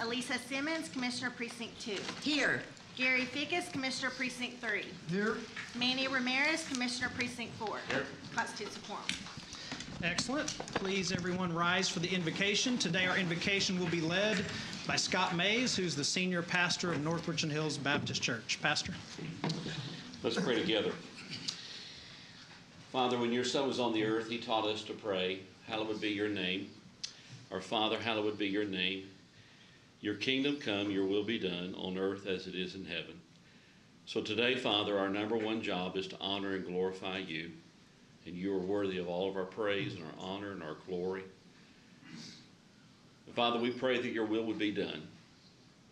Elisa Simmons, Commissioner Precinct 2. Here. Gary Fickus, Commissioner Precinct 3. Here. Manny Ramirez, Commissioner Precinct 4. Here. Constitutes a quorum. Excellent. Please, everyone, rise for the invocation. Today, our invocation will be led by Scott Mays, who's the senior pastor of North Richland Hills Baptist Church. Pastor. Let's pray together. Father, when your Son was on the earth, he taught us to pray, hallowed be your name. Our Father, hallowed be your name. Your kingdom come, your will be done on earth as it is in heaven. So today, Father, our number one job is to honor and glorify you. And you are worthy of all of our praise and our honor and our glory. And Father, we pray that your will would be done.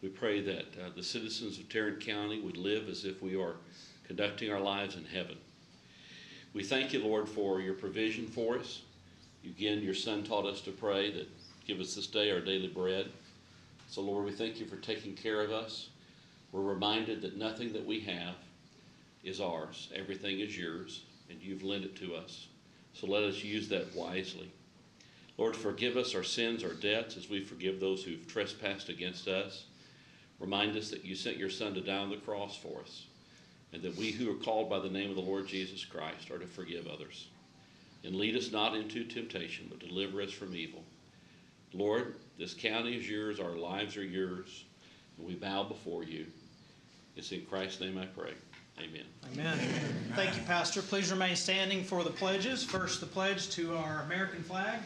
We pray that the citizens of Tarrant County would live as if we are conducting our lives in heaven. We thank you, Lord, for your provision for us. Again, your Son taught us to pray that give us this day our daily bread. So, Lord, we thank you for taking care of us. We're reminded that nothing that we have is ours. Everything is yours, and you've lent it to us. So let us use that wisely. Lord, forgive us our sins, our debts, as we forgive those who've trespassed against us. Remind us that you sent your Son to die on the cross for us, and that we who are called by the name of the Lord Jesus Christ are to forgive others. And lead us not into temptation, but deliver us from evil. Lord, this county is yours, our lives are yours, and we bow before you. It's in Christ's name I pray. Amen. Amen. Thank you, Pastor. Please remain standing for the pledges. First, the pledge to our American flag.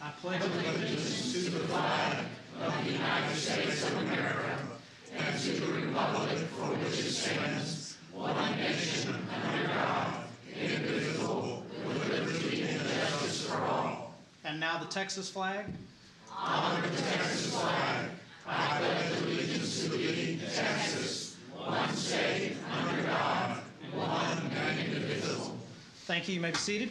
I pledge allegiance to the flag of the United States of America and to the republic for which it stands, one nation, under God, indivisible, with liberty and justice for all. And now the Texas flag. Honor the Texas flag. I pledge allegiance to thee, Texas, one state, under God, one and indivisible. Thank you. You may be seated.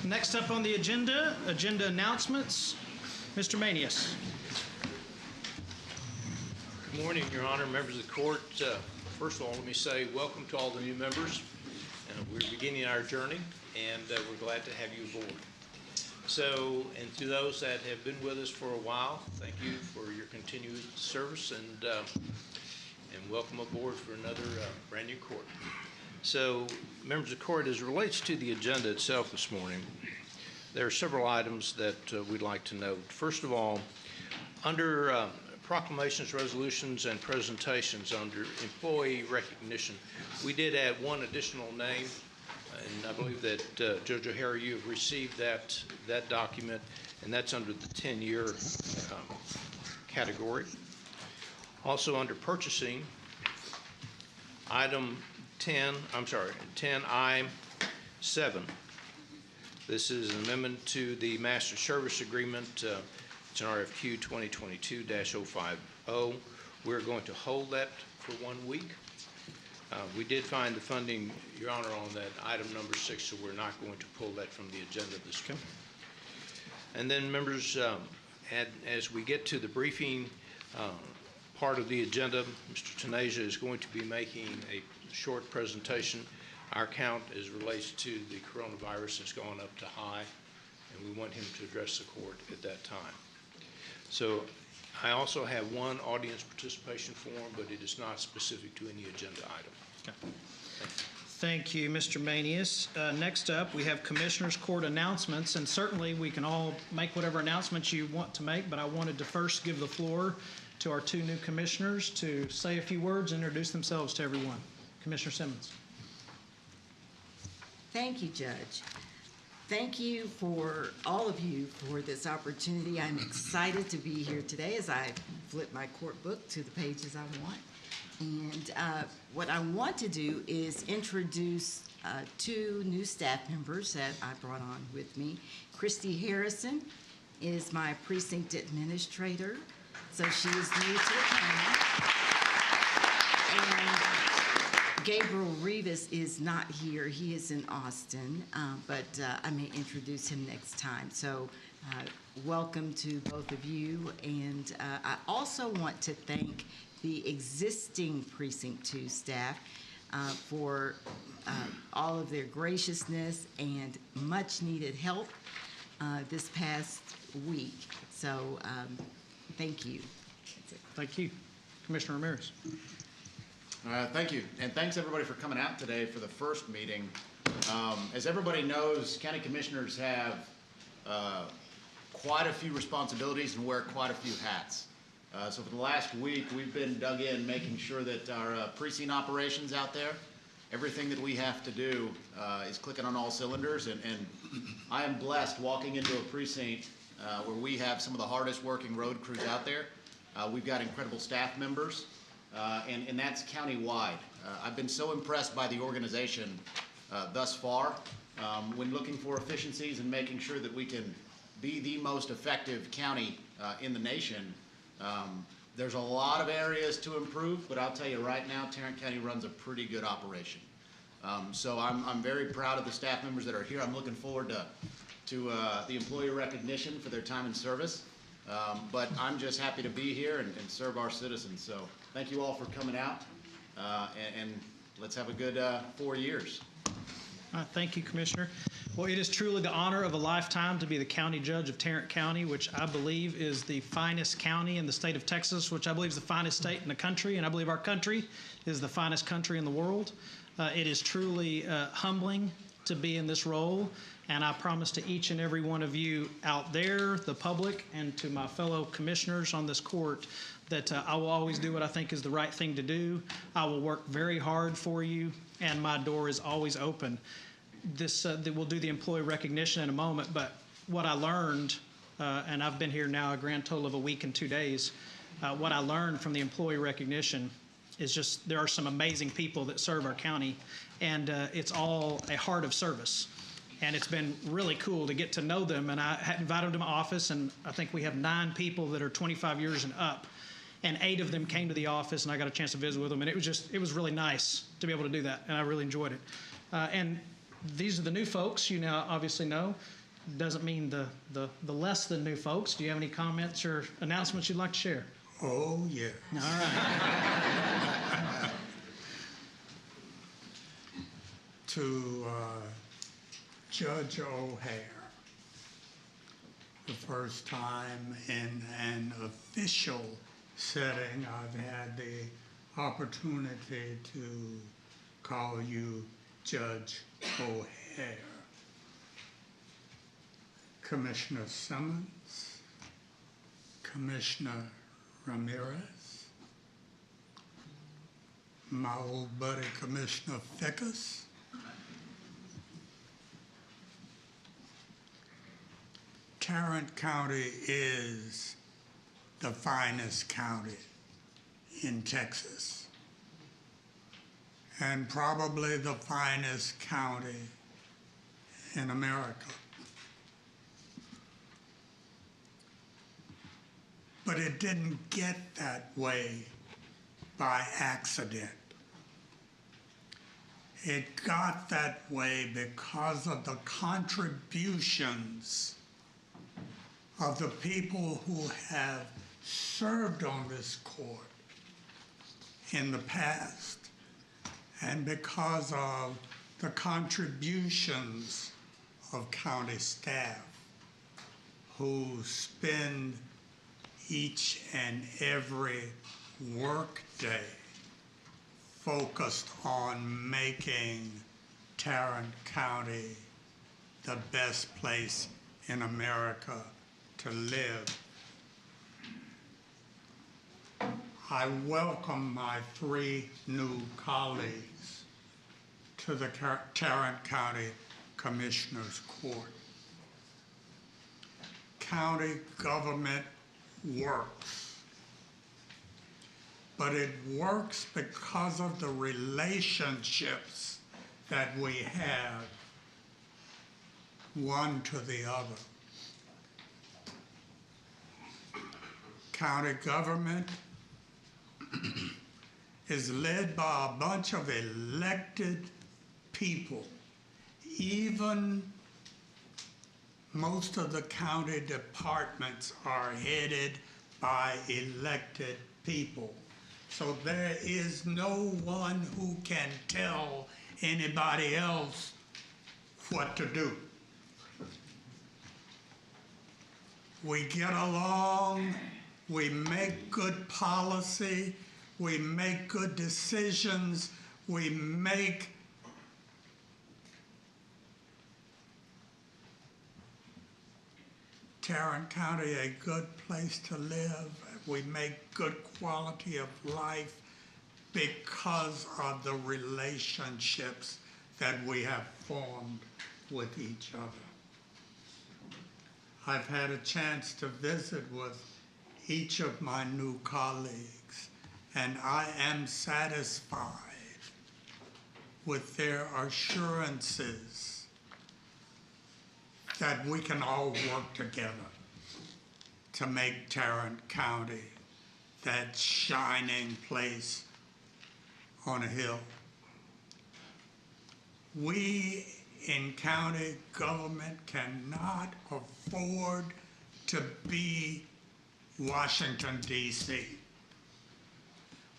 Next up on the agenda announcements. Mr. Manius. Good morning, Your Honor, members of the court. First of all, let me say welcome to all the new members. We're beginning our journey, and we're glad to have you aboard. So, and to those that have been with us for a while, thank you for your continued service, and welcome aboard for another brand new court. So, members of the court, as it relates to the agenda itself this morning, there are several items that we'd like to note. First of all, under proclamations, resolutions, and presentations under employee recognition, we did add one additional name. And I believe that Judge O'Hara, you have received that document, and that's under the 10-year category. Also under purchasing, item 10I-7. This is an amendment to the Master Service Agreement. It's an RFQ 2022-050. We're going to hold that for 1 week. We did find the funding, Your Honor, on that item number 6, so we're not going to pull that from the agenda this week. And then, members, as we get to the briefing part of the agenda, Mr. Tanasia is going to be making a short presentation. Our count as relates to the coronavirus has gone up to high, and we want him to address the court at that time. So I also have one audience participation form, but it is not specific to any agenda item. Okay. Thank you, Mr. Manius. Next up, we have Commissioners Court announcements, and certainly we can all make whatever announcements you want to make, but I wanted to first give the floor to our two new commissioners to say a few words, introduce themselves to everyone. Commissioner Simmons. Thank you, Judge. Thank you for all of you for this opportunity. I'm excited to be here today as I flip my court book to the pages I want. And what I want to do is introduce two new staff members that I brought on with me. Christy Harrison is my precinct administrator, so she is new to the county. And Gabriel Rivas is not here. He is in Austin, but I may introduce him next time. So welcome to both of you. And I also want to thank the existing Precinct 2 staff for all of their graciousness and much needed help this past week. So, thank you. That's it. Thank you. Commissioner Ramirez. Thank you, and thanks everybody for coming out today for the first meeting. As everybody knows, county commissioners have quite a few responsibilities and wear quite a few hats. So for the last week, we've been dug in making sure that our precinct operations out there, everything that we have to do is clicking on all cylinders, and I am blessed walking into a precinct where we have some of the hardest working road crews out there. We've got incredible staff members. And that's county-wide. I've been so impressed by the organization thus far. When looking for efficiencies and making sure that we can be the most effective county in the nation, there's a lot of areas to improve, but I'll tell you right now, Tarrant County runs a pretty good operation. So I'm very proud of the staff members that are here. I'm looking forward to the employee recognition for their time and service. But I'm just happy to be here and serve our citizens. So thank you all for coming out, and let's have a good 4 years. Thank you, Commissioner. Well, it is truly the honor of a lifetime to be the county judge of Tarrant County, which I believe is the finest county in the state of Texas, which I believe is the finest state in the country, and I believe our country is the finest country in the world. It is truly humbling to be in this role, and I promise to each and every one of you out there, the public, and to my fellow commissioners on this court, that I will always do what I think is the right thing to do. I will work very hard for you, and my door is always open. We'll do the employee recognition in a moment, but what I learned, and I've been here now a grand total of a week and 2 days, what I learned from the employee recognition is just there are some amazing people that serve our county, and it's all a heart of service. And it's been really cool to get to know them. And I had invited them to my office, and I think we have 9 people that are 25 years and up. And 8 of them came to the office, and I got a chance to visit with them. And it was really nice to be able to do that, and I really enjoyed it. And these are the new folks you now obviously know. Doesn't mean the less than new folks. Do you have any comments or announcements you'd like to share? Oh, yeah. All right. To Judge O'Hare, the first time in an official setting I've had the opportunity to call you Judge O'Hare. Commissioner Simmons, Commissioner Ramirez, my old buddy Commissioner Fickus, Tarrant County is the finest county in Texas, and probably the finest county in America. But it didn't get that way by accident. It got that way because of the contributions of the people who have served on this court in the past, and because of the contributions of county staff who spend each and every work day focused on making Tarrant County the best place in America to live. I welcome my 3 new colleagues to the Tarrant County Commissioners Court. County government works, but it works because of the relationships that we have one to the other. County government is led by a bunch of elected people. Even most of the county departments are headed by elected people. So there is no one who can tell anybody else what to do. we get along, we make good policy, we make good decisions, we make Tarrant County a good place to live. We make good quality of life because of the relationships that we have formed with each other. I've had a chance to visit with each of my new colleagues, and I am satisfied with their assurances that we can all work together to make Tarrant County that shining place on a hill. We in county government cannot afford to be Washington, D.C.,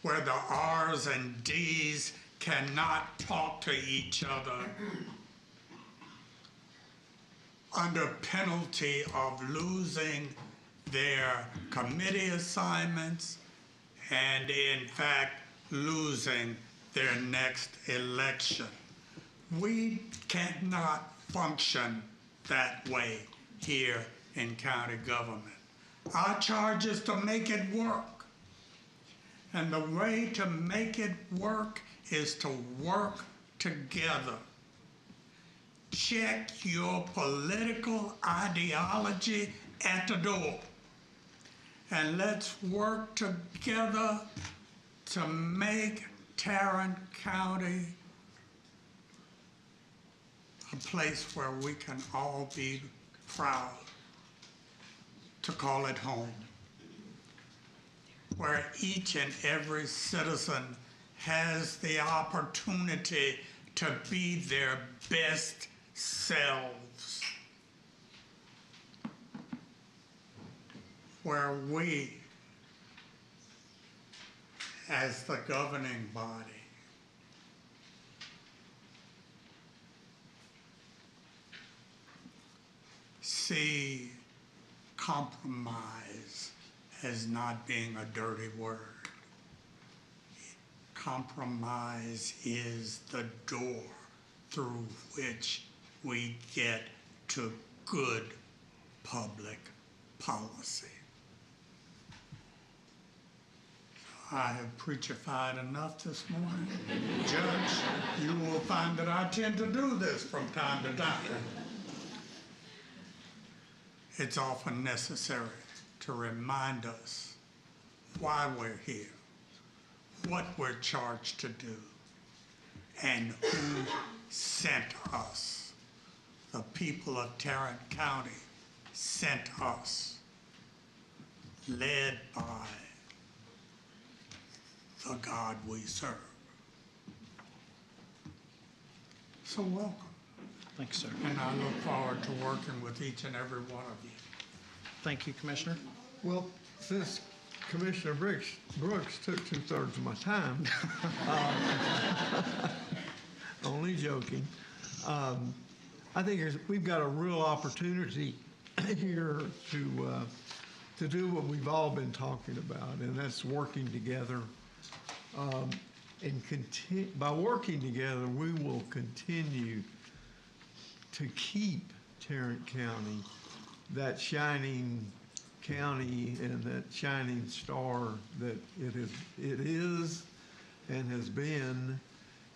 where the R's and D's cannot talk to each other under penalty of losing their committee assignments and, in fact, losing their next election. We cannot function that way here in county government. Our charge is to make it work. And the way to make it work is to work together. Check your political ideology at the door. And let's work together to make Tarrant County a place where we can all be proud to call it home, where each and every citizen has the opportunity to be their best selves, where we, as the governing body, see compromise as not being a dirty word. Compromise is the door through which we get to good public policy. I have preachified enough this morning. Judge, you will find that I tend to do this from time to time. It's often necessary to remind us why we're here, what we're charged to do, and who sent us. The people of Tarrant County sent us, led by the God we serve. So welcome. Thanks, sir. And I look forward to working with each and every one of you. Thank you, Commissioner. Well, since Commissioner Brooks took 2/3 of my time, only joking, I think we've got a real opportunity here to do what we've all been talking about, and that's working together. And by working together, we will continue to keep Tarrant County that shining county and that shining star that it is and has been,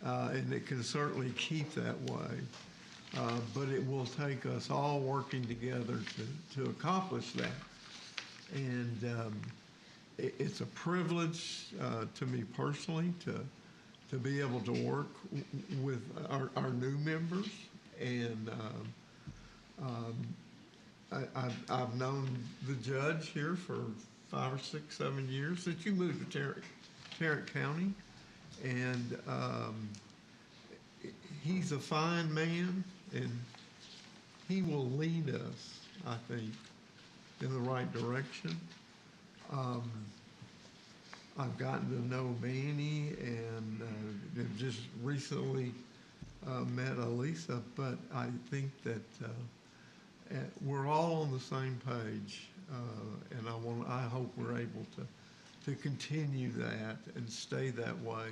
and it can certainly keep that way. But it will take us all working together to accomplish that. And it's a privilege to me personally to be able to work with our new members. And I've known the judge here for 5 or 6, 7 years since you moved to Tarrant County. And he's a fine man, and he will lead us, I think, in the right direction. I've gotten to know Manny and have just recently met Elisa, but I think that we're all on the same page And I hope we're able to continue that and stay that way.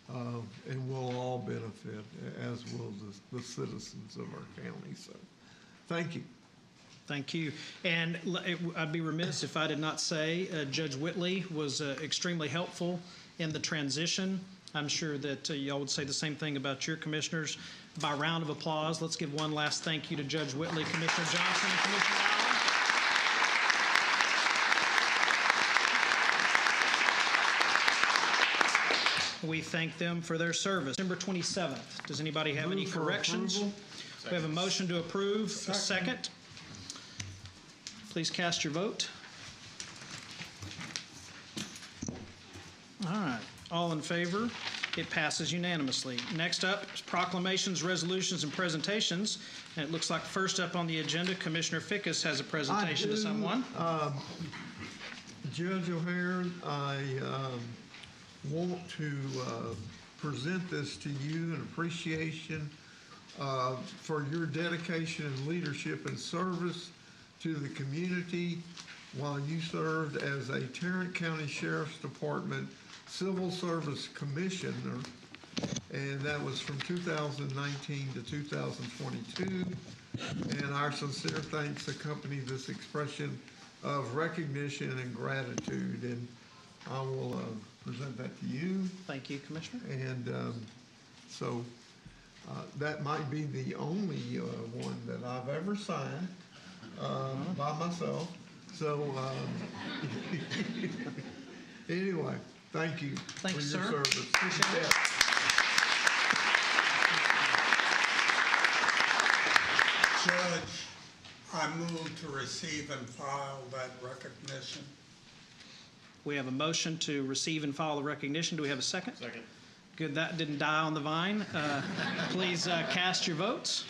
And we'll all benefit, as will the citizens of our county. So, thank you. Thank you. And I'd be remiss if I did not say Judge Whitley was extremely helpful in the transition. I'm sure that y'all would say the same thing about your commissioners. By round of applause, let's give one last thank you to Judge Whitley, Commissioner Johnson, and Commissioner Allen. We thank them for their service. December 27th. Does anybody have any Move for corrections? approval. We have a motion to approve. A second. Please cast your vote. All right. All in favor? It passes unanimously. Next up is proclamations, resolutions, and presentations. And it looks like first up on the agenda, Commissioner Fickus has a presentation to someone. Judge O'Hare, I want to present this to you in appreciation for your dedication and leadership and service to the community while you served as a Tarrant County Sheriff's Department Civil Service Commissioner, and that was from 2019 to 2022. And our sincere thanks accompany this expression of recognition and gratitude. And I will present that to you. Thank you, Commissioner. And so that might be the only one that I've ever signed by myself. So anyway, thank you Thank for you, your sir. service. Appreciate it. Judge, I move to receive and file that recognition. We have a motion to receive and file the recognition. Do we have a second? Second. Good, that didn't die on the vine. Please cast your votes.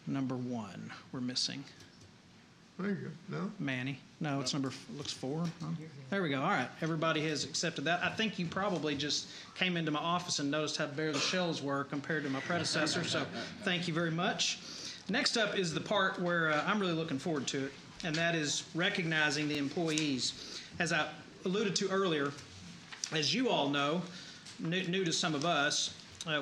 Number 1, we're missing. There you go. No? Manny. No, it's looks 4. Huh? There we go. All right. Everybody has accepted that. I think you probably just came into my office and noticed how bare the shelves were compared to my predecessor, so thank you very much. Next up is the part where I'm really looking forward to it, and that is recognizing the employees. As I alluded to earlier, as you all know, new to some of us,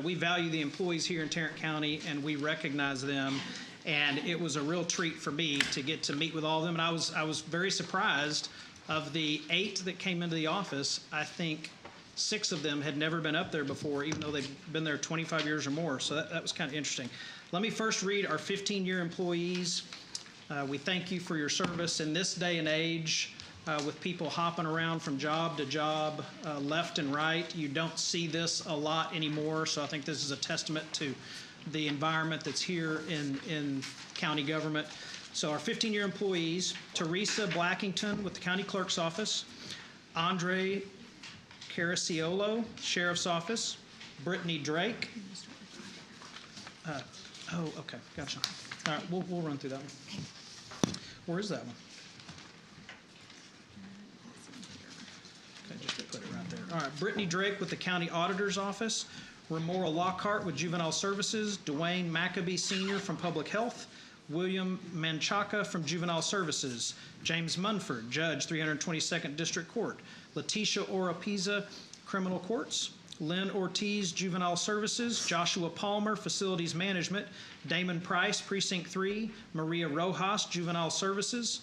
we value the employees here in Tarrant County, and we recognize them. And it was a real treat for me to get to meet with all of them. And I was very surprised. Of the 8 that came into the office, I think 6 of them had never been up there before, even though they've been there 25 years or more. So that was kind of interesting. Let me first read our 15-year employees. We thank you for your service in this day and age. With people hopping around from job to job, left and right. You don't see this a lot anymore, so I think this is a testament to the environment that's here in county government. So our 15-year employees: Teresa Blackington with the County Clerk's Office, Andre Cariciolo, Sheriff's Office, Brittany Drake. Oh, okay, gotcha. All right, we'll run through that one. Where is that one? Okay, just put it right there. All right, Brittany Drake with the County Auditor's Office, Remora Lockhart with Juvenile Services, Dwayne Maccabee Sr. from Public Health, William Manchaca from Juvenile Services, James Munford, Judge, 322nd District Court, Letitia Oropeza, Criminal Courts, Lynn Ortiz, Juvenile Services, Joshua Palmer, Facilities Management, Damon Price, Precinct 3, Maria Rojas, Juvenile Services,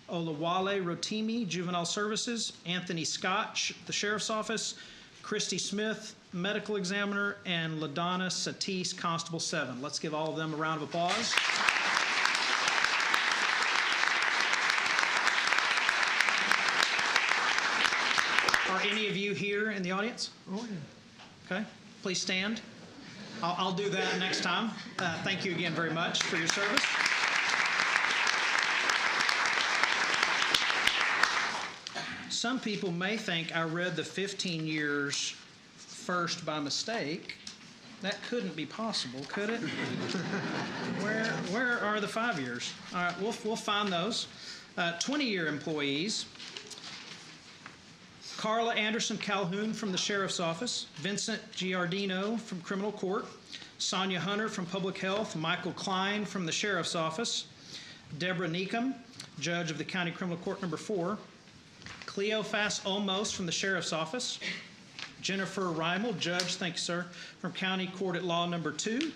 Olawale Rotimi, Juvenile Services, Anthony Scott, the Sheriff's Office, Christy Smith, Medical Examiner, and LaDonna Satis, Constable 7. Let's give all of them a round of applause. Are any of you here in the audience? Oh, yeah. Okay, please stand. I'll do that next time. Thank you again very much for your service. Some people may think I read the 15 years first by mistake. That couldn't be possible, could it? Where are the 5 years? All right, we'll find those. 20-year employees. Carla Anderson Calhoun from the Sheriff's Office, Vincent Giardino from Criminal Court, Sonia Hunter from Public Health, Michael Klein from the Sheriff's Office, Deborah Neekum, Judge of the County Criminal Court Number 4, Cleophas Olmos from the Sheriff's Office, Jennifer Reimel, Judge, thank you, sir, from County Court at Law Number 2,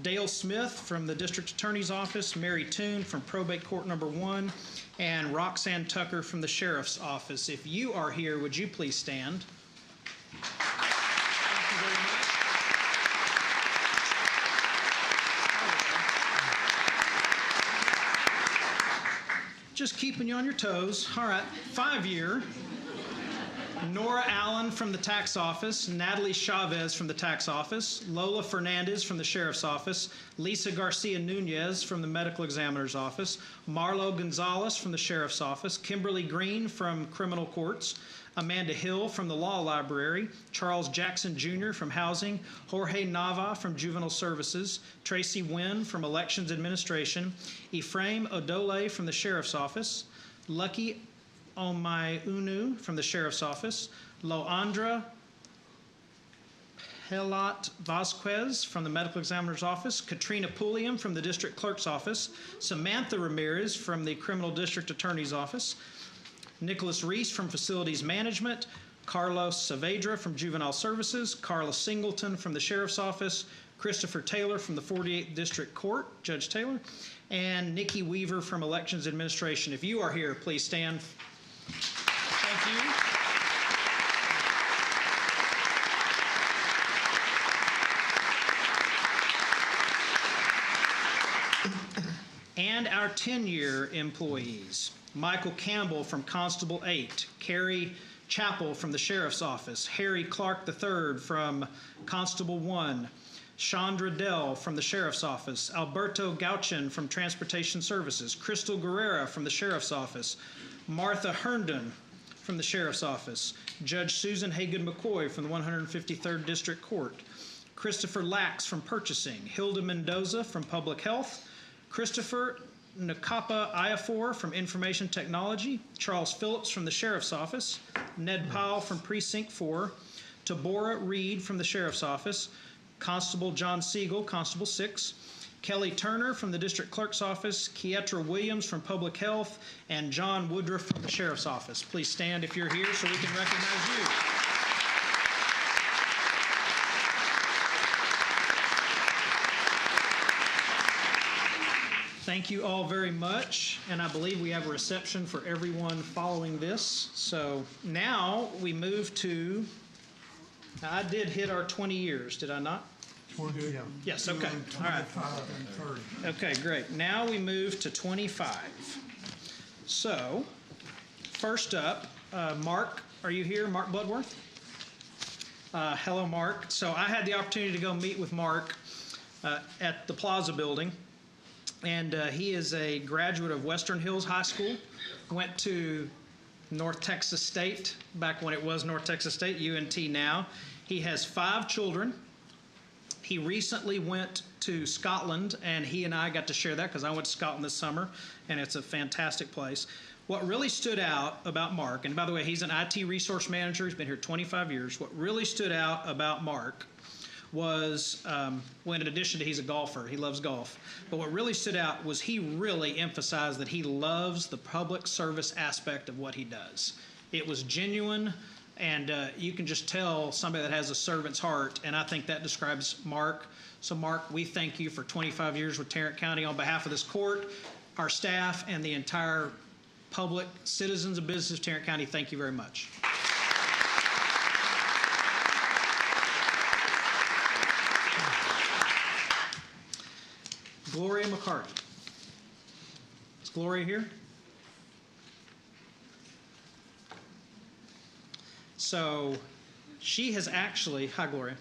Dale Smith from the District Attorney's Office, Mary Toon from Probate Court Number 1, and Roxanne Tucker from the Sheriff's Office. If you are here, would you please stand? Thank you very much. Just keeping you on your toes. All right, 5-year. Nora Allen from the Tax Office, Natalie Chavez from the Tax Office, Lola Fernandez from the Sheriff's Office, Lisa Garcia Nunez from the Medical Examiner's Office, Marlo Gonzalez from the Sheriff's Office, Kimberly Green from Criminal Courts, Amanda Hill from the Law Library, Charles Jackson Jr. from Housing, Jorge Nava from Juvenile Services, Tracy Wynn from Elections Administration, Ephraim Odole from the Sheriff's Office, Lucky Omayunu from the Sheriff's Office, Loandra Helat Vasquez from the Medical Examiner's Office, Katrina Pulliam from the District Clerk's Office, Samantha Ramirez from the Criminal District Attorney's Office, Nicholas Reese from Facilities Management, Carlos Saavedra from Juvenile Services, Carla Singleton from the Sheriff's Office, Christopher Taylor from the 48th District Court, Judge Taylor, and Nikki Weaver from Elections Administration. If you are here, please stand. Thank you. And our 10-year employees. Michael Campbell from Constable 8, Carrie Chappell from the Sheriff's Office, Harry Clark III from Constable 1, Chandra Dell from the Sheriff's Office, Alberto Gauchin from Transportation Services, Crystal Guerrera from the Sheriff's Office, Martha Herndon from the Sheriff's Office, Judge Susan Hagan McCoy from the 153rd District Court, Christopher Lax from Purchasing, Hilda Mendoza from Public Health, Christopher Nakapa Iafor from Information Technology, Charles Phillips from the Sheriff's Office, Ned Powell from Precinct 4, Tabora Reed from the Sheriff's Office, Constable John Siegel, Constable 6, Kelly Turner from the District Clerk's Office, Kietra Williams from Public Health, and John Woodruff from the Sheriff's Office. Please stand if you're here so we can recognize you. Thank you all very much, and I believe we have a reception for everyone following this. So now we move to, I did hit our 20 years, did I not? Yeah. Yes, okay, all right. 25 and 30. Okay, great. Now we move to 25. So, first up, Mark, are you here? Mark Bloodworth? Hello, Mark. So I had the opportunity to go meet with Mark at the Plaza Building, and he is a graduate of Western Hills High School, went to North Texas State, back when it was North Texas State, UNT now. He has 5 children. He recently went to Scotland, and he and I got to share that because I went to Scotland this summer, and it's a fantastic place. What really stood out about Mark, and by the way, he's an IT resource manager. He's been here 25 years. What really stood out about Mark was, when in addition to he's a golfer, he loves golf, but what really stood out was he really emphasized that he loves the public service aspect of what he does. It was genuine. And you can just tell somebody that has a servant's heart, and I think that describes Mark. So, Mark, we thank you for 25 years with Tarrant County on behalf of this court, our staff, and the entire public, citizens and businesses of Tarrant County. Thank you very much. Gloria McCarty. Is Gloria here? So she has actually, hi Gloria,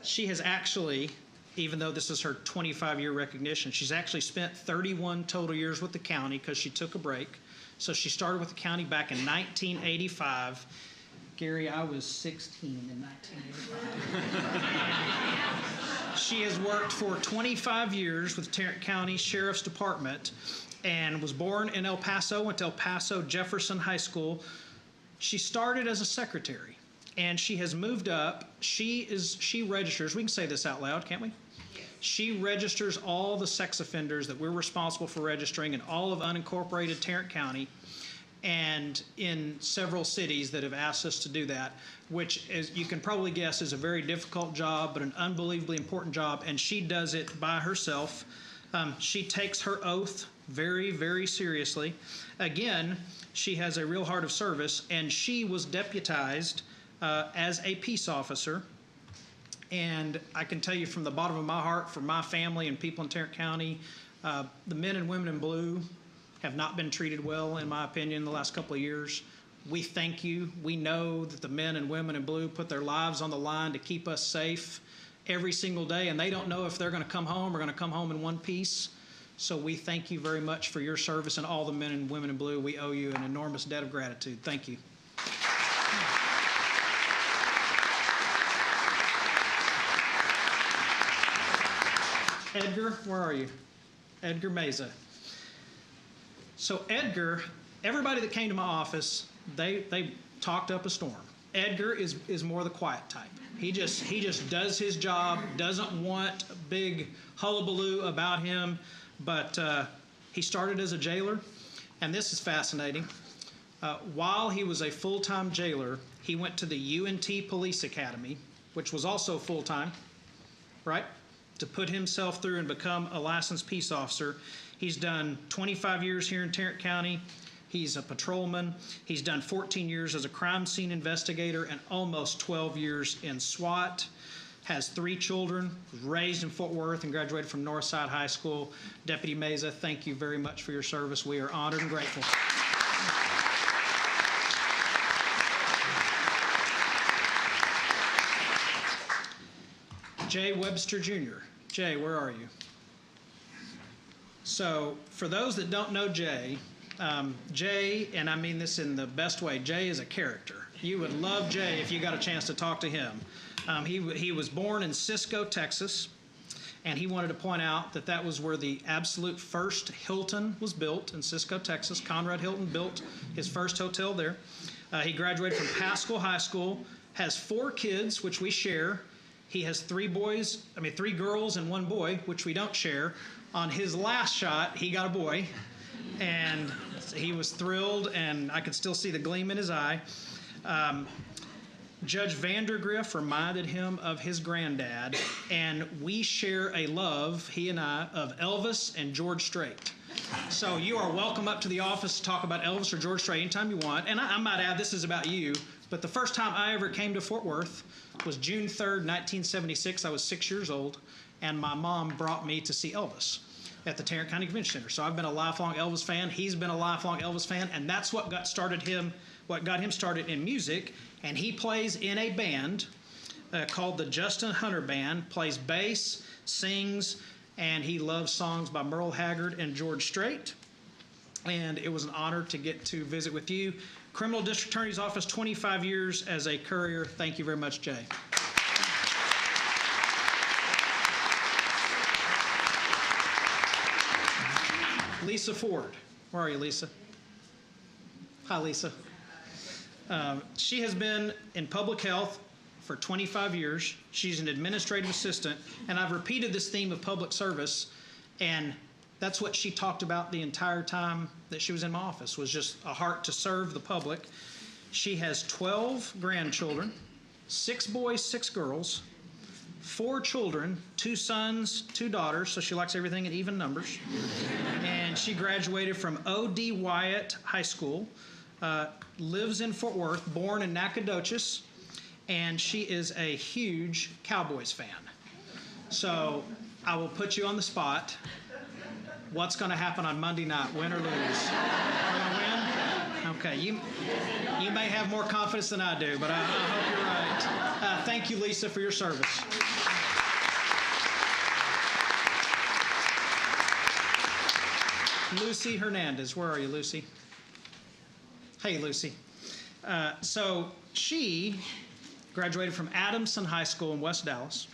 she has actually, even though this is her 25-year recognition, she's actually spent 31 total years with the county because she took a break. So she started with the county back in 1985. Gary, I was 16 in 1985. She has worked for 25 years with Tarrant County Sheriff's Department and was born in El Paso, went to El Paso Jefferson High School, She started as a secretary, and she has moved up. She registers, we can say this out loud, can't we? She registers all the sex offenders that we're responsible for registering in all of unincorporated Tarrant County and in several cities that have asked us to do that, which, as you can probably guess, is a very difficult job, but an unbelievably important job, and she does it by herself. She takes her oath very, very seriously. Again, she has a real heart of service, and she was deputized as a peace officer. And I can tell you from the bottom of my heart, for my family and people in Tarrant County, the men and women in blue have not been treated well, in my opinion, in the last couple of years. We thank you. We know that the men and women in blue put their lives on the line to keep us safe every single day, and they don't know if they're going to come home or going to come home in one piece. So we thank you very much for your service, and all the men and women in blue. We owe you an enormous debt of gratitude. Thank you. Edgar, where are you? Edgar Meza. So Edgar, everybody that came to my office, they talked up a storm. Edgar is more the quiet type. He just does his job, doesn't want a big hullabaloo about him, but he started as a jailer, and this is fascinating. While he was a full-time jailer, he went to the UNT Police Academy, which was also full-time, right? To put himself through and become a licensed peace officer. He's done 25 years here in Tarrant County. He's a patrolman. He's done 14 years as a crime scene investigator and almost 12 years in SWAT. Has 3 children, was raised in Fort Worth and graduated from Northside High School. Deputy Meza, thank you very much for your service. We are honored and grateful. Jay Webster Jr. Jay, where are you? So for those that don't know Jay, Jay, and I mean this in the best way, Jay is a character. You would love Jay if you got a chance to talk to him. He was born in Cisco, Texas, and he wanted to point out that that was where the absolute first Hilton was built, in Cisco, Texas. Conrad Hilton built his first hotel there. He graduated from Paschal High School, has 4 kids, which we share. He has 3 girls and 1 boy, which we don't share. On his last shot, he got a boy, and he was thrilled, and I could still see the gleam in his eye. Judge Vandergriff reminded him of his granddad, and we share a love, he and I, of Elvis and George Strait. So you are welcome up to the office to talk about Elvis or George Strait anytime you want. And I might add, this is about you, but the first time I ever came to Fort Worth was June 3rd, 1976. I was 6 years old, and my mom brought me to see Elvis at the Tarrant County Convention Center. So I've been a lifelong Elvis fan. He's been a lifelong Elvis fan, and that's what got him started in music. And he plays in a band called the Justin Hunter Band, plays bass, sings, and he loves songs by Merle Haggard and George Strait. And it was an honor to get to visit with you. Criminal District Attorney's Office, 25 years as a courier. Thank you very much, Jay. Lisa Ford. Where are you, Lisa? Hi, Lisa. She has been in public health for 25 years. She's an administrative assistant, and I've repeated this theme of public service, and that's what she talked about the entire time that she was in my office, was just a heart to serve the public. She has 12 grandchildren, 6 boys, 6 girls, 4 children, 2 sons, 2 daughters, so she likes everything in even numbers. And she graduated from O.D. Wyatt High School, lives in Fort Worth, born in Nacogdoches, and she is a huge Cowboys fan. So I will put you on the spot. What's going to happen on Monday night, win or lose? We're going to win? Okay, you may have more confidence than I do, but I hope you're right. Thank you, Lisa, for your service. Lucy Hernandez, where are you, Lucy? Hey, Lucy. So she graduated from Adamson High School in West Dallas.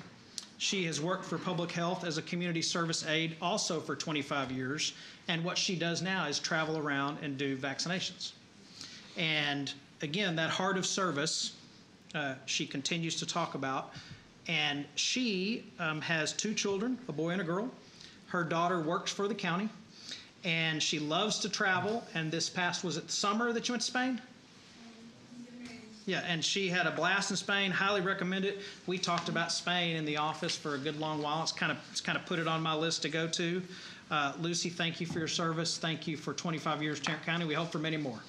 She has worked for public health as a community service aide also for 25 years. And what she does now is travel around and do vaccinations. And again, that heart of service, she continues to talk about. And she has 2 children, a boy and a girl. Her daughter works for the county, and she loves to travel. And this past, was it summer that you went to Spain? Yeah, and she had a blast in Spain. Highly recommend it. We talked about Spain in the office for a good long while. It's kind of put it on my list to go to. Lucy, thank you for your service. Thank you for 25 years Tarrant County. We hope for many more.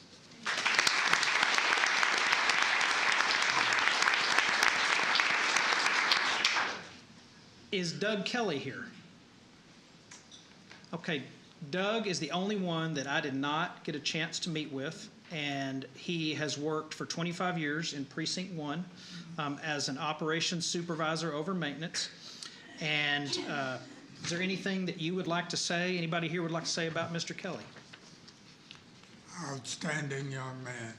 Is Doug Kelly here? Okay, Doug is the only one that I did not get a chance to meet with, and he has worked for 25 years in Precinct 1 as an operations supervisor over maintenance. And is there anything that you would like to say, anybody here would like to say about Mr. Kelly? Outstanding young man.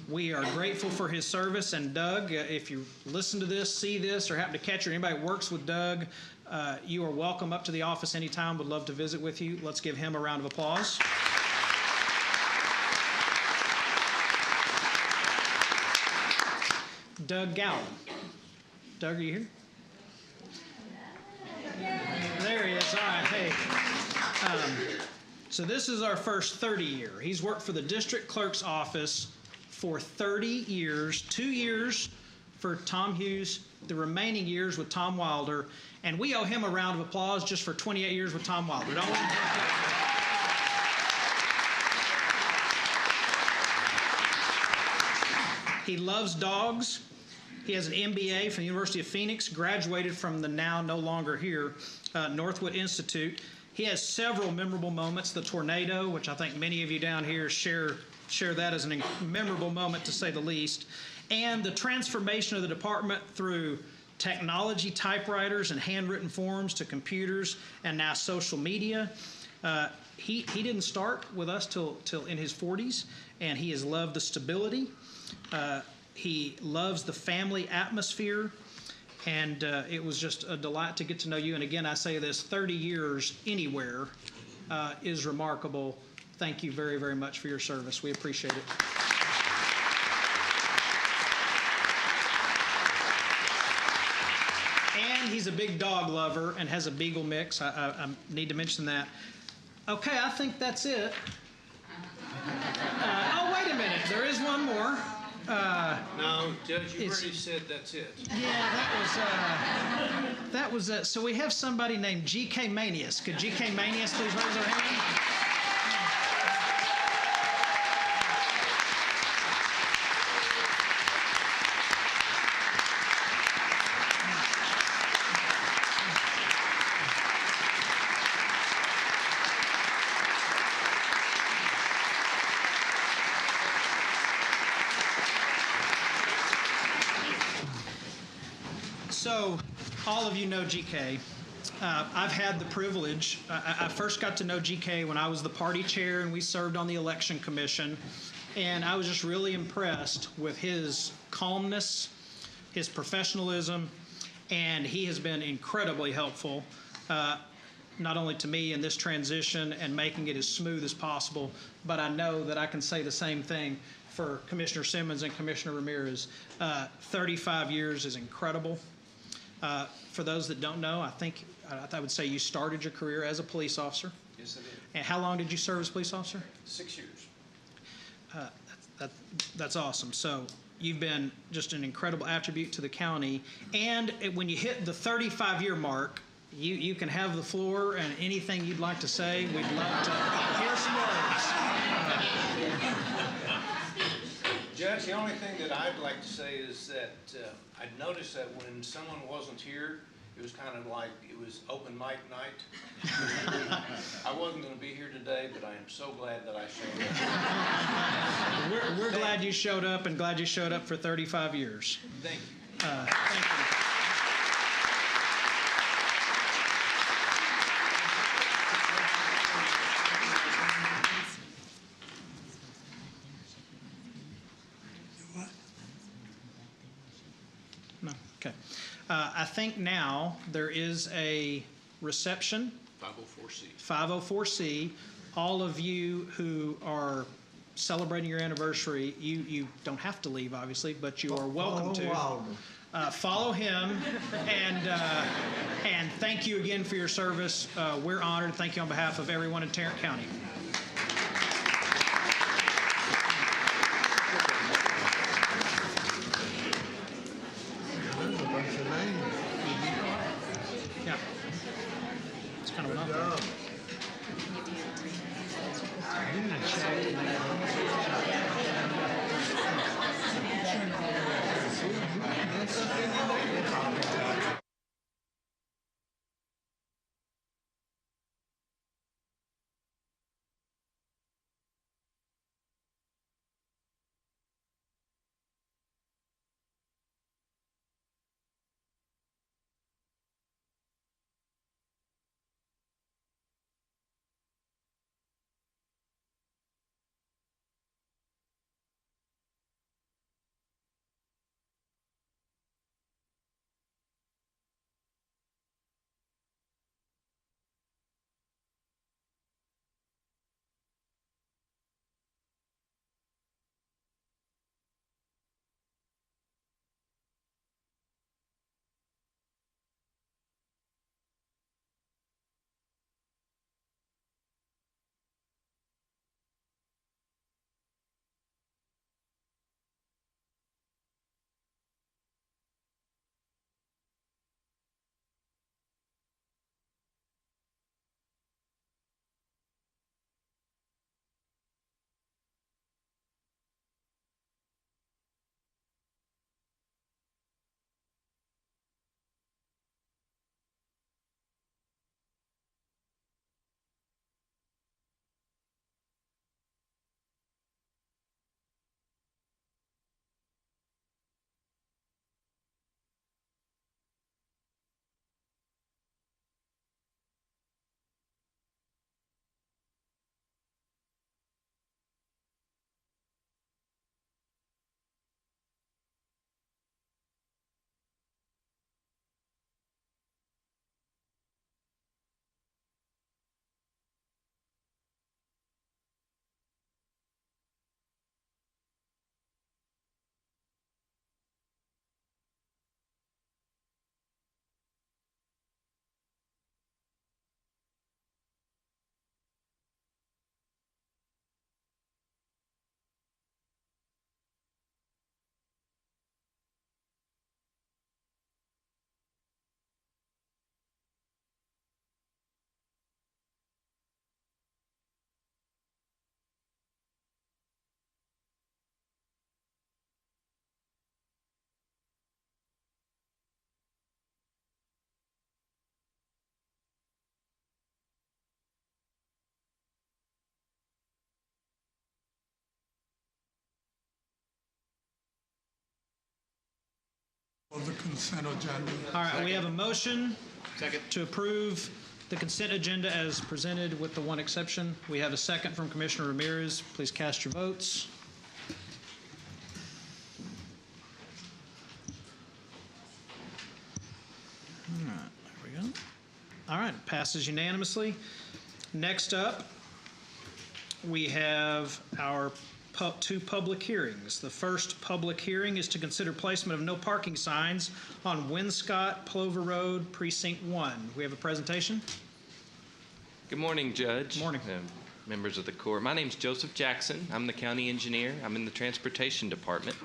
We are grateful for his service, and Doug, if you listen to this, see this, or happen to catch it, or anybody who works with Doug, you are welcome up to the office anytime. Would love to visit with you. Let's give him a round of applause. Doug Gowan. Doug, are you here? There he is. All right. Hey. So this is our first 30 year. He's worked for the district clerk's office for 30 years, 2 years for Tom Hughes, the remaining years with Tom Wilder, and we owe him a round of applause just for 28 years with Tom Wilder, don't we? He loves dogs. He has an MBA from the University of Phoenix, graduated from the now no longer here Northwood Institute. He has several memorable moments. The tornado, which I think many of you down here share that as a memorable moment, to say the least, and the transformation of the department through technology, typewriters, and handwritten forms to computers, and now social media. He didn't start with us till in his 40s, and he has loved the stability. He loves the family atmosphere, and it was just a delight to get to know you. And again, I say this, 30 years anywhere is remarkable. Thank you very, very much for your service. We appreciate it. And he's a big dog lover and has a Beagle mix. I need to mention that. Okay, I think that's it. Oh, wait a minute. There is one more. No, Judge, you already said that's it. Yeah, that was it. So we have somebody named G.K. Manius. Could G.K. Manius please raise their hand? So, all of you know GK. I've had the privilege, I first got to know GK when I was the party chair and we served on the election commission, and I was just really impressed with his calmness, his professionalism, and he has been incredibly helpful, not only to me in this transition and making it as smooth as possible, but I know that I can say the same thing for Commissioner Simmons and Commissioner Ramirez. 35 years is incredible. For those that don't know, I would say you started your career as a police officer. Yes, I did. And how long did you serve as a police officer? 6 years. That's awesome. So you've been just an incredible attribute to the county. And when you hit the 35-year mark, you can have the floor, and anything you'd like to say, we'd love to hear some words. Judge, the only thing that I'd like to say is that I'd noticed that when someone wasn't here, it was kind of like it was open mic night. I wasn't going to be here today, but I am so glad that I showed up. We're glad you showed up, and glad you showed up for 35 years. Thank you. Thank you. No, okay. I think now there is a reception. 504C. 504C. All of you who are celebrating your anniversary. You don't have to leave, obviously, but you are welcome to. Follow him, and thank you again for your service. We're honored. Thank you on behalf of everyone in Tarrant County. There's a bunch of names. Yeah. It's kind of an Good awful. job. Of the consent agenda. All right, we have a motion Second. to approve the consent agenda as presented with the one exception. We have a second from Commissioner Ramirez. Please cast your votes. All right, there we go. All right, passes unanimously. Next up, we have our two public hearings. The first public hearing is to consider placement of no parking signs on Winscott Plover Road, Precinct 1. We have a presentation. Good morning, Judge. Morning. Members of the court. My name's Joseph Jackson. I'm the county engineer. I'm in the transportation department.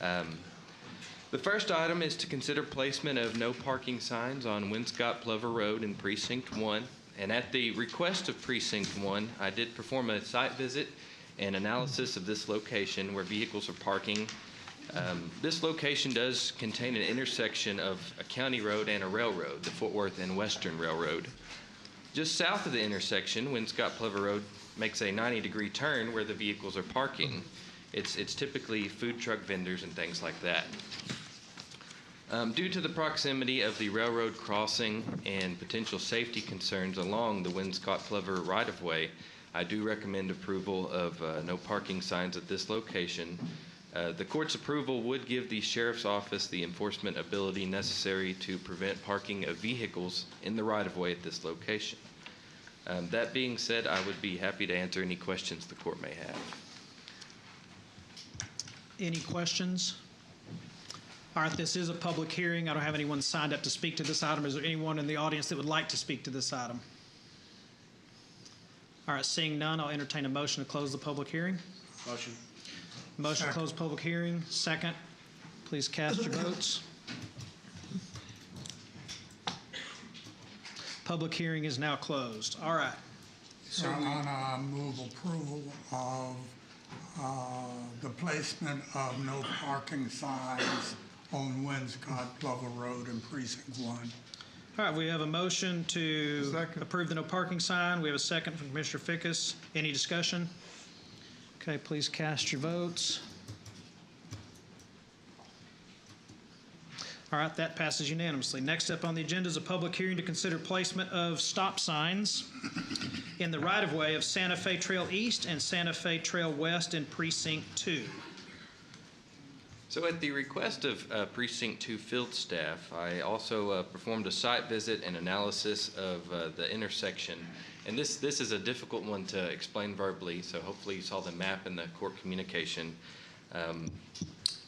The first item is to consider placement of no parking signs on Winscott Plover Road in Precinct 1. And at the request of Precinct 1, I did perform a site visit and analysis of this location where vehicles are parking. This location does contain an intersection of a county road and a railroad, the Fort Worth and Western Railroad. Just south of the intersection, Winscott Plover Road makes a 90-degree turn where the vehicles are parking. It's typically food truck vendors and things like that. Due to the proximity of the railroad crossing and potential safety concerns along the Winscott Plover right-of-way, I do recommend approval of no parking signs at this location. The court's approval would give the sheriff's office the enforcement ability necessary to prevent parking of vehicles in the right-of-way at this location. That being said, I would be happy to answer any questions the court may have. Any questions? All right, this is a public hearing. I don't have anyone signed up to speak to this item. Is there anyone in the audience that would like to speak to this item? All right, seeing none, I'll entertain a motion to close the public hearing. Motion. Motion to close public hearing, second. Please cast your votes. Public hearing is now closed. All right. Your Honor, I move approval of the placement of no parking signs on Winscott Plover Road in Precinct 1. All right, we have a motion to Second. approve the no parking sign. We have a second from Commissioner Fickus. Any discussion? Okay, please cast your votes. All right, that passes unanimously. Next up on the agenda is a public hearing to consider placement of stop signs in the right-of-way of Santa Fe Trail East and Santa Fe Trail West in Precinct 2. So at the request of Precinct 2 field staff, I also performed a site visit and analysis of the intersection. And this is a difficult one to explain verbally, so hopefully you saw the map in the court communication.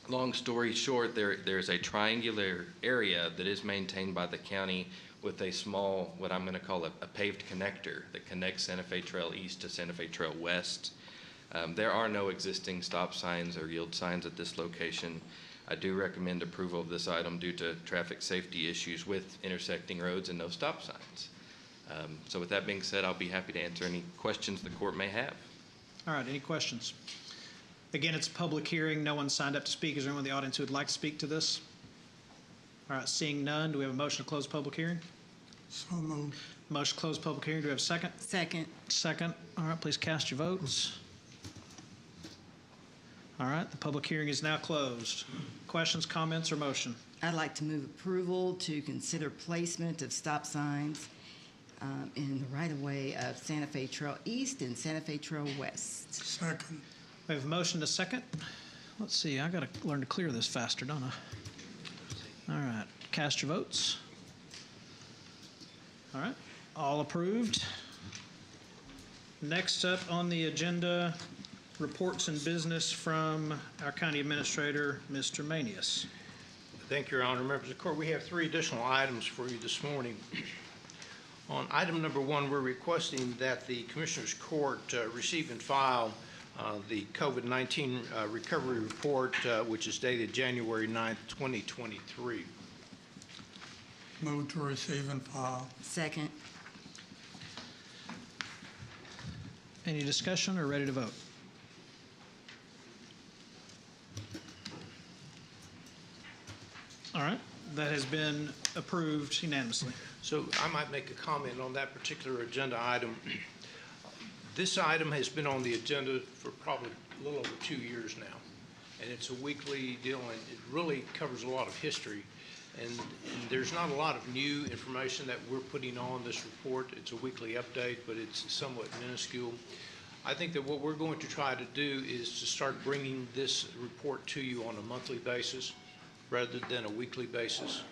Long story short, there's a triangular area that is maintained by the county with a small, what I'm going to call a paved connector that connects Santa Fe Trail East to Santa Fe Trail West. There are no existing stop signs or yield signs at this location. I do recommend approval of this item due to traffic safety issues with intersecting roads and no stop signs. So with that being said, I'll be happy to answer any questions the court may have. All right, any questions? Again, it's a public hearing. No one signed up to speak. Is there anyone in the audience who would like to speak to this? All right, seeing none, do we have a motion to close public hearing? So moved. Motion to close public hearing. Do we have a second? Second. Second. All right, please cast your votes. All right, the public hearing is now closed. Questions, comments, or motion? I'd like to move approval to consider placement of stop signs in the right-of-way of Santa Fe Trail East and Santa Fe Trail West. Second. We have a motion to second. Let's see, I got to learn to clear this faster, don't I? All right, cast your votes. All right, all approved. Next up on the agenda, reports and business from our county administrator, Mr. Manius. Thank you, Your Honor. Members of the court, we have 3 additional items for you this morning. On item number 1, we're requesting that the Commissioners Court receive and file the COVID-19 recovery report, which is dated January 9th, 2023. Move to receive and file. Second. Any discussion or ready to vote? All right, that has been approved unanimously. So I might make a comment on that particular agenda item. This item has been on the agenda for probably a little over 2 years now, and it's a weekly deal, and it really covers a lot of history. And there's not a lot of new information that we're putting on this report. It's a weekly update, but it's somewhat minuscule. I think that what we're going to try to do is to start bringing this report to you on a monthly basis rather than a weekly basis.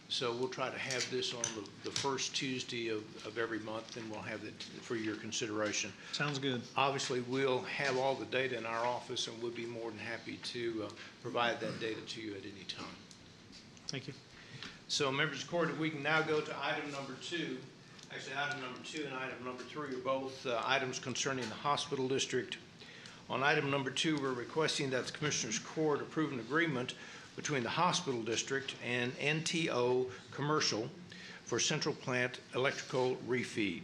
So we'll try to have this on the first Tuesday of every month, and we'll have it for your consideration. Sounds good. Obviously, we'll have all the data in our office, and we'll be more than happy to provide that data to you at any time. Thank you. So, members of the court, we can now go to item number 2. Actually, item number 2 and item number 3 are both items concerning the hospital district. On item number 2, we're requesting that the Commissioners Court approve an agreement between the hospital district and NTO Commercial for central plant electrical refeed.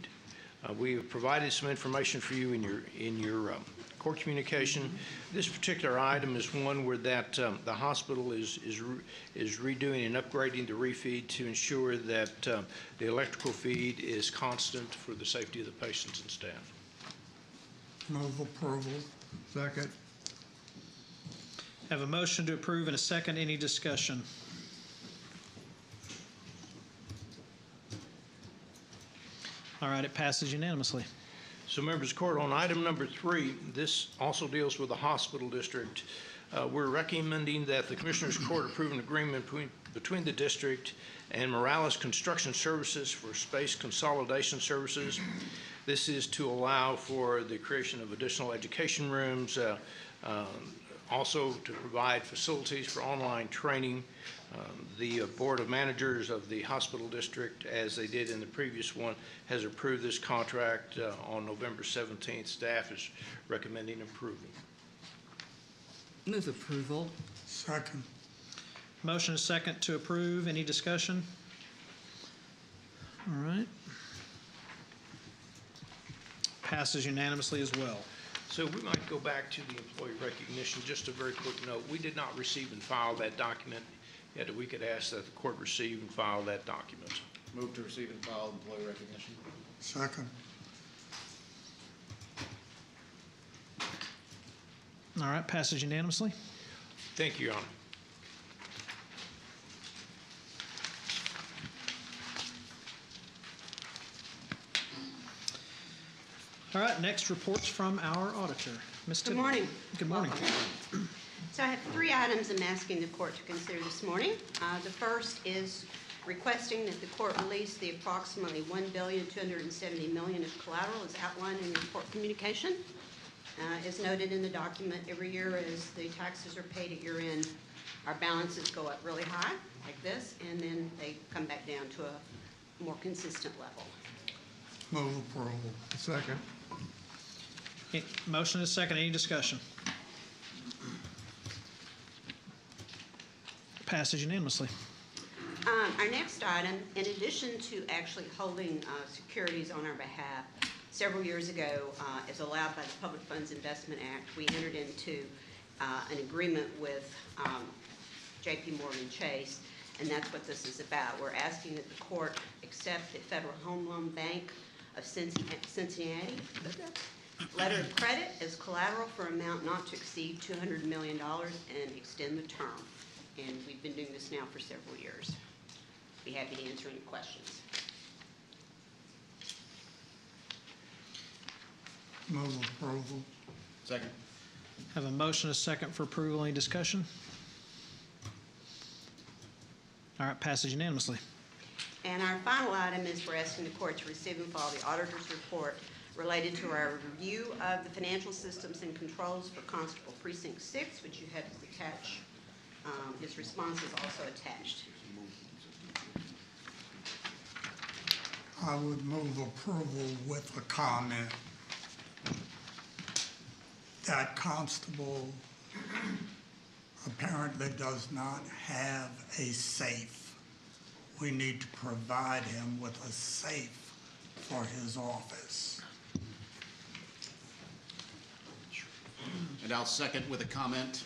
We have provided some information for you in your court communication. This particular item is one where that the hospital is redoing and upgrading the refeed to ensure that the electrical feed is constant for the safety of the patients and staff. Move approval. Second. Have a motion to approve and a second. Any discussion? All right, it passes unanimously. So, members of the court, on item number 3, this also deals with the hospital district. We're recommending that the Commissioners Court approve an agreement between the district and Morales Construction Services for space consolidation services. This is to allow for the creation of additional education rooms, Also, to provide facilities for online training. The Board of Managers of the hospital district, as they did in the previous one, has approved this contract on November 17th. Staff is recommending approval. Move approval. Second. Motion is second to approve. Any discussion? All right. Passes unanimously as well. So we might go back to the employee recognition. Just a very quick note. We did not receive and file that document, yet we could ask that the court receive and file that document. Move to receive and file employee recognition. Second. All right, passes unanimously. Thank you, Your Honor. All right, next reports from our auditor. Ms. Good Tippett. morning. Good morning. So I have 3 items I'm asking the court to consider this morning. The first is requesting that the court release the approximately $1,270,000,000 of collateral as outlined in the court communication. As noted in the document, every year as the taxes are paid at year end, our balances go up really high, like this, and then they come back down to a more consistent level. Move approval. Second. Motion is second. Any discussion? Passes unanimously. Our next item, in addition to actually holding securities on our behalf, several years ago, as allowed by the Public Funds Investment Act, we entered into an agreement with J.P. Morgan Chase, and that's what this is about. We're asking that the court accept the Federal Home Loan Bank of Cincinnati letter of credit as collateral for amount not to exceed $200 million and extend the term. And we've been doing this now for several years. Be happy to answer any questions. Move approval. Second. Have a motion, a second for approval. Any discussion? All right, passes unanimously. And our final item is we're asking the court to receive and file the auditor's report related to our review of the financial systems and controls for Constable Precinct 6, which you have attached. His response is also attached. I would move approval with a comment that constable apparently does not have a safe. We need to provide him with a safe for his office. And I'll second with a comment.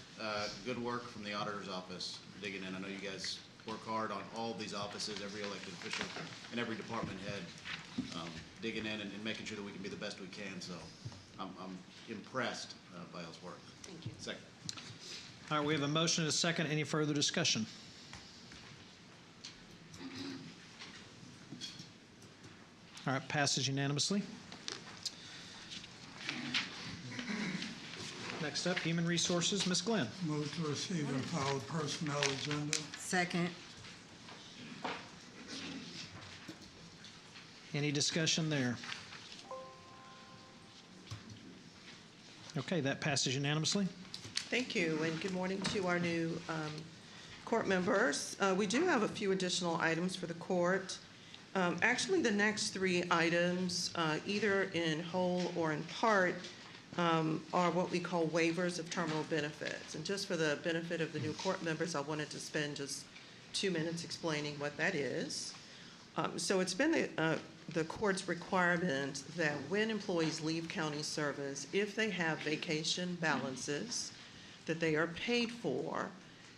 Good work from the auditor's office digging in. I know you guys work hard on all of these offices, every elected official and every department head, digging in and making sure that we can be the best we can. So I'm impressed by y'all's work. Thank you. Second. All right, we have a motion and a second. Any further discussion? All right, passes unanimously. Next up, Human Resources, Ms. Glenn. Move to receive and file the personnel agenda. Second. Any discussion there? Okay, that passes unanimously. Thank you, and good morning to our new court members. We do have a few additional items for the court. Actually, the next 3 items, either in whole or in part, are what we call waivers of terminal benefits. And just for the benefit of the new court members, I wanted to spend just 2 minutes explaining what that is. So it's been the court's requirement that when employees leave county service, if they have vacation balances that they are paid for,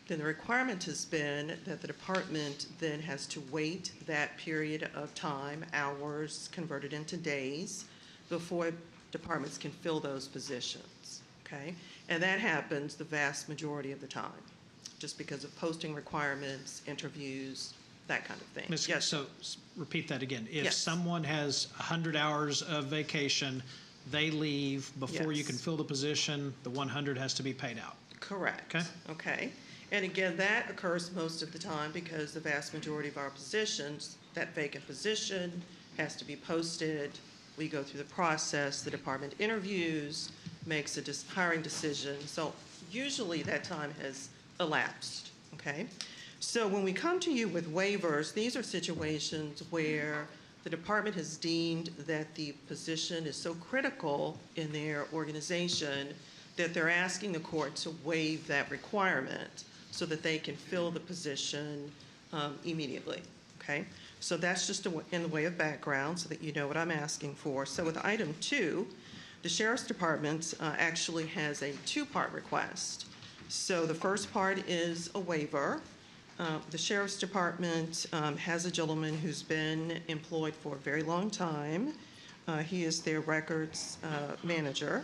then the requirement has been that the department then has to wait that period of time, hours converted into days, before departments can fill those positions, okay? And that happens the vast majority of the time, just because of posting requirements, interviews, that kind of thing. Yes. So repeat that again. If Yes. someone has 100 hours of vacation, they leave before you Yes. can fill the position, the 100 has to be paid out. Correct. Okay. Okay. And again, that occurs most of the time because the vast majority of our positions, that vacant position has to be posted. We go through the process, the department interviews, makes a hiring decision. So usually that time has elapsed, okay? So when we come to you with waivers, these are situations where the department has deemed that the position is so critical in their organization that they're asking the court to waive that requirement so that they can fill the position immediately, okay? So that's just in the way of background so that you know what I'm asking for. So with item 2, the Sheriff's Department actually has a 2-part request. So the first part is a waiver. The Sheriff's Department has a gentleman who's been employed for a very long time. He is their records manager,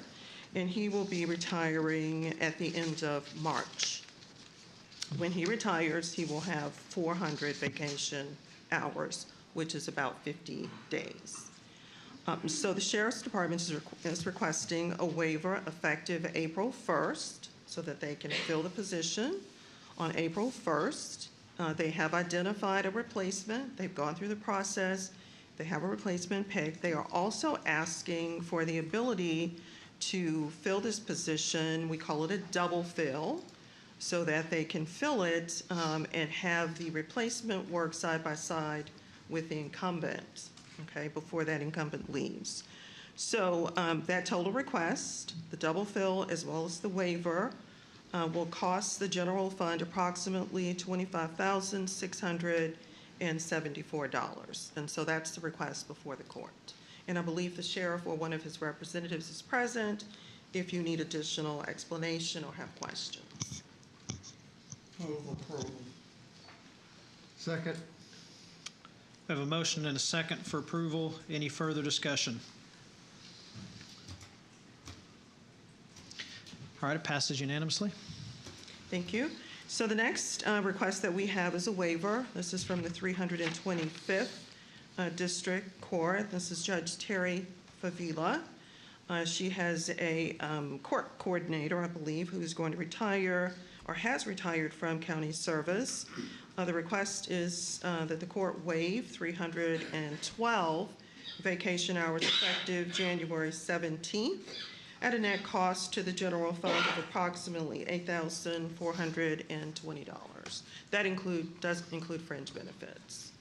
and he will be retiring at the end of March. When he retires, he will have 400 vacation hours, which is about 50 days. So the Sheriff's Department is requesting a waiver effective April 1st so that they can fill the position on April 1st. They have identified a replacement. They've gone through the process. They have a replacement picked. They are also asking for the ability to fill this position, we call it a double fill, so that they can fill it and have the replacement work side by side with the incumbent, okay, before that incumbent leaves. So that total request, the double fill as well as the waiver, will cost the general fund approximately $25,674. And so that's the request before the court. And I believe the sheriff or one of his representatives is present if you need additional explanation or have questions. Move approval. Second. We have a motion and a second for approval. Any further discussion? All right, it passes unanimously. Thank you. So the next request that we have is a waiver. This is from the 325th District Court. This is Judge Terry Favila. She has a court coordinator, I believe, who is going to retire or has retired from county service. The request is that the court waive 312 vacation hours effective January 17th at a net cost to the general fund of approximately $8,420. That does include fringe benefits.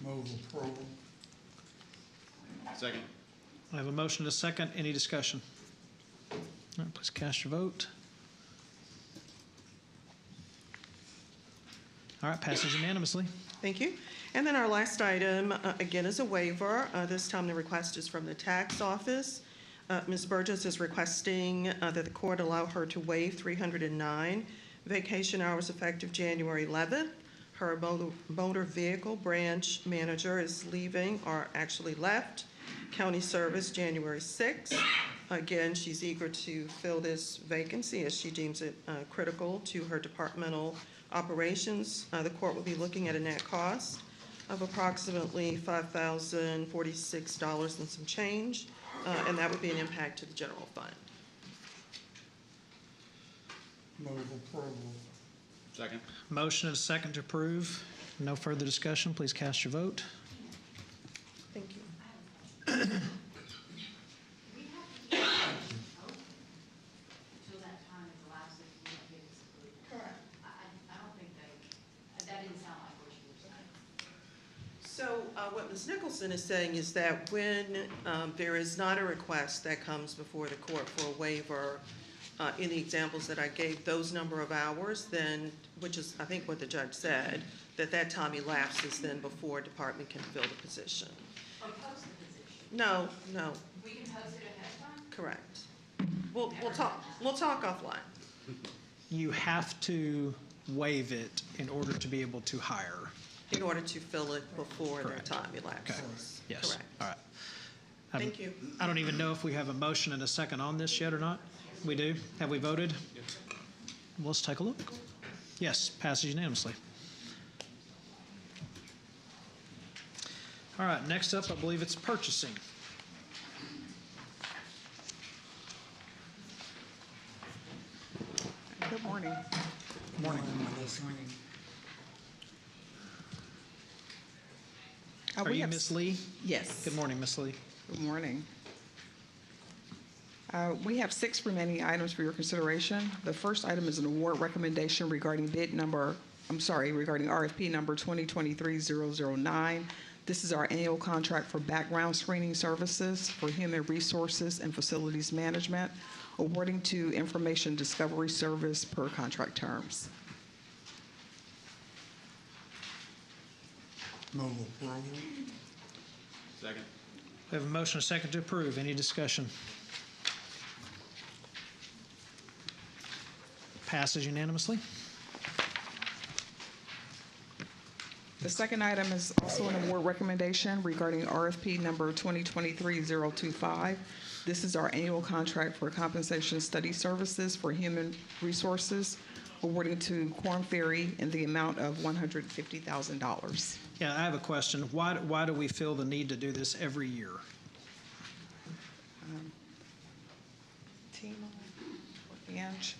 Move approval. Second. I have a motion and a second. Any discussion? All right, please cast your vote. All right, passes unanimously. Thank you. And then our last item, again, is a waiver. This time the request is from the tax office. Ms. Burgess is requesting that the court allow her to waive 309 vacation hours effective January 11th. Her motor vehicle branch manager is leaving, or actually left, county service January 6th. Again, she's eager to fill this vacancy as she deems it critical to her departmental operations. The court will be looking at a net cost of approximately $5,046 and some change, and that would be an impact to the general fund. Move approval. Second. Motion and a second to approve. No further discussion. Please cast your vote. Thank you. Until that time, it allows us to get this approved. Correct. I don't think that didn't sound like what you were saying. So what Ms. Nicholson is saying is that when there is not a request that comes before the court for a waiver, in the examples that I gave, those number of hours, then, which is I think what the judge said, that time elapses then before department can fill the position. Or post the position. No. We can post it ahead of time? Correct. We'll talk offline. You have to waive it in order to be able to hire. In order to fill it before their Correct. time elapses. Yes. Correct. All right. Thank you. I don't even know if we have a motion and a second on this yet or not. We do? Have we voted? Yes. Well, let's take a look. Yes, passes unanimously. All right, next up, I believe it's purchasing. Good morning. Morning. Are you Miss Lee? Yes. Good morning, Miss Lee. Good morning. We have 6 remaining items for your consideration. The first item is an award recommendation regarding regarding RFP number 2023-009. This is our annual contract for background screening services for human resources and facilities management, awarding to Information Discovery Service per contract terms. Move approval. Second. We have a motion and a second to approve. Any discussion? Passes unanimously. The second item is also an award recommendation regarding RFP number 2023-025. This is our annual contract for compensation study services for human resources, awarding to Korn Ferry in the amount of $150,000. Yeah, I have a question. Why do we feel the need to do this every year? Tina or Ange?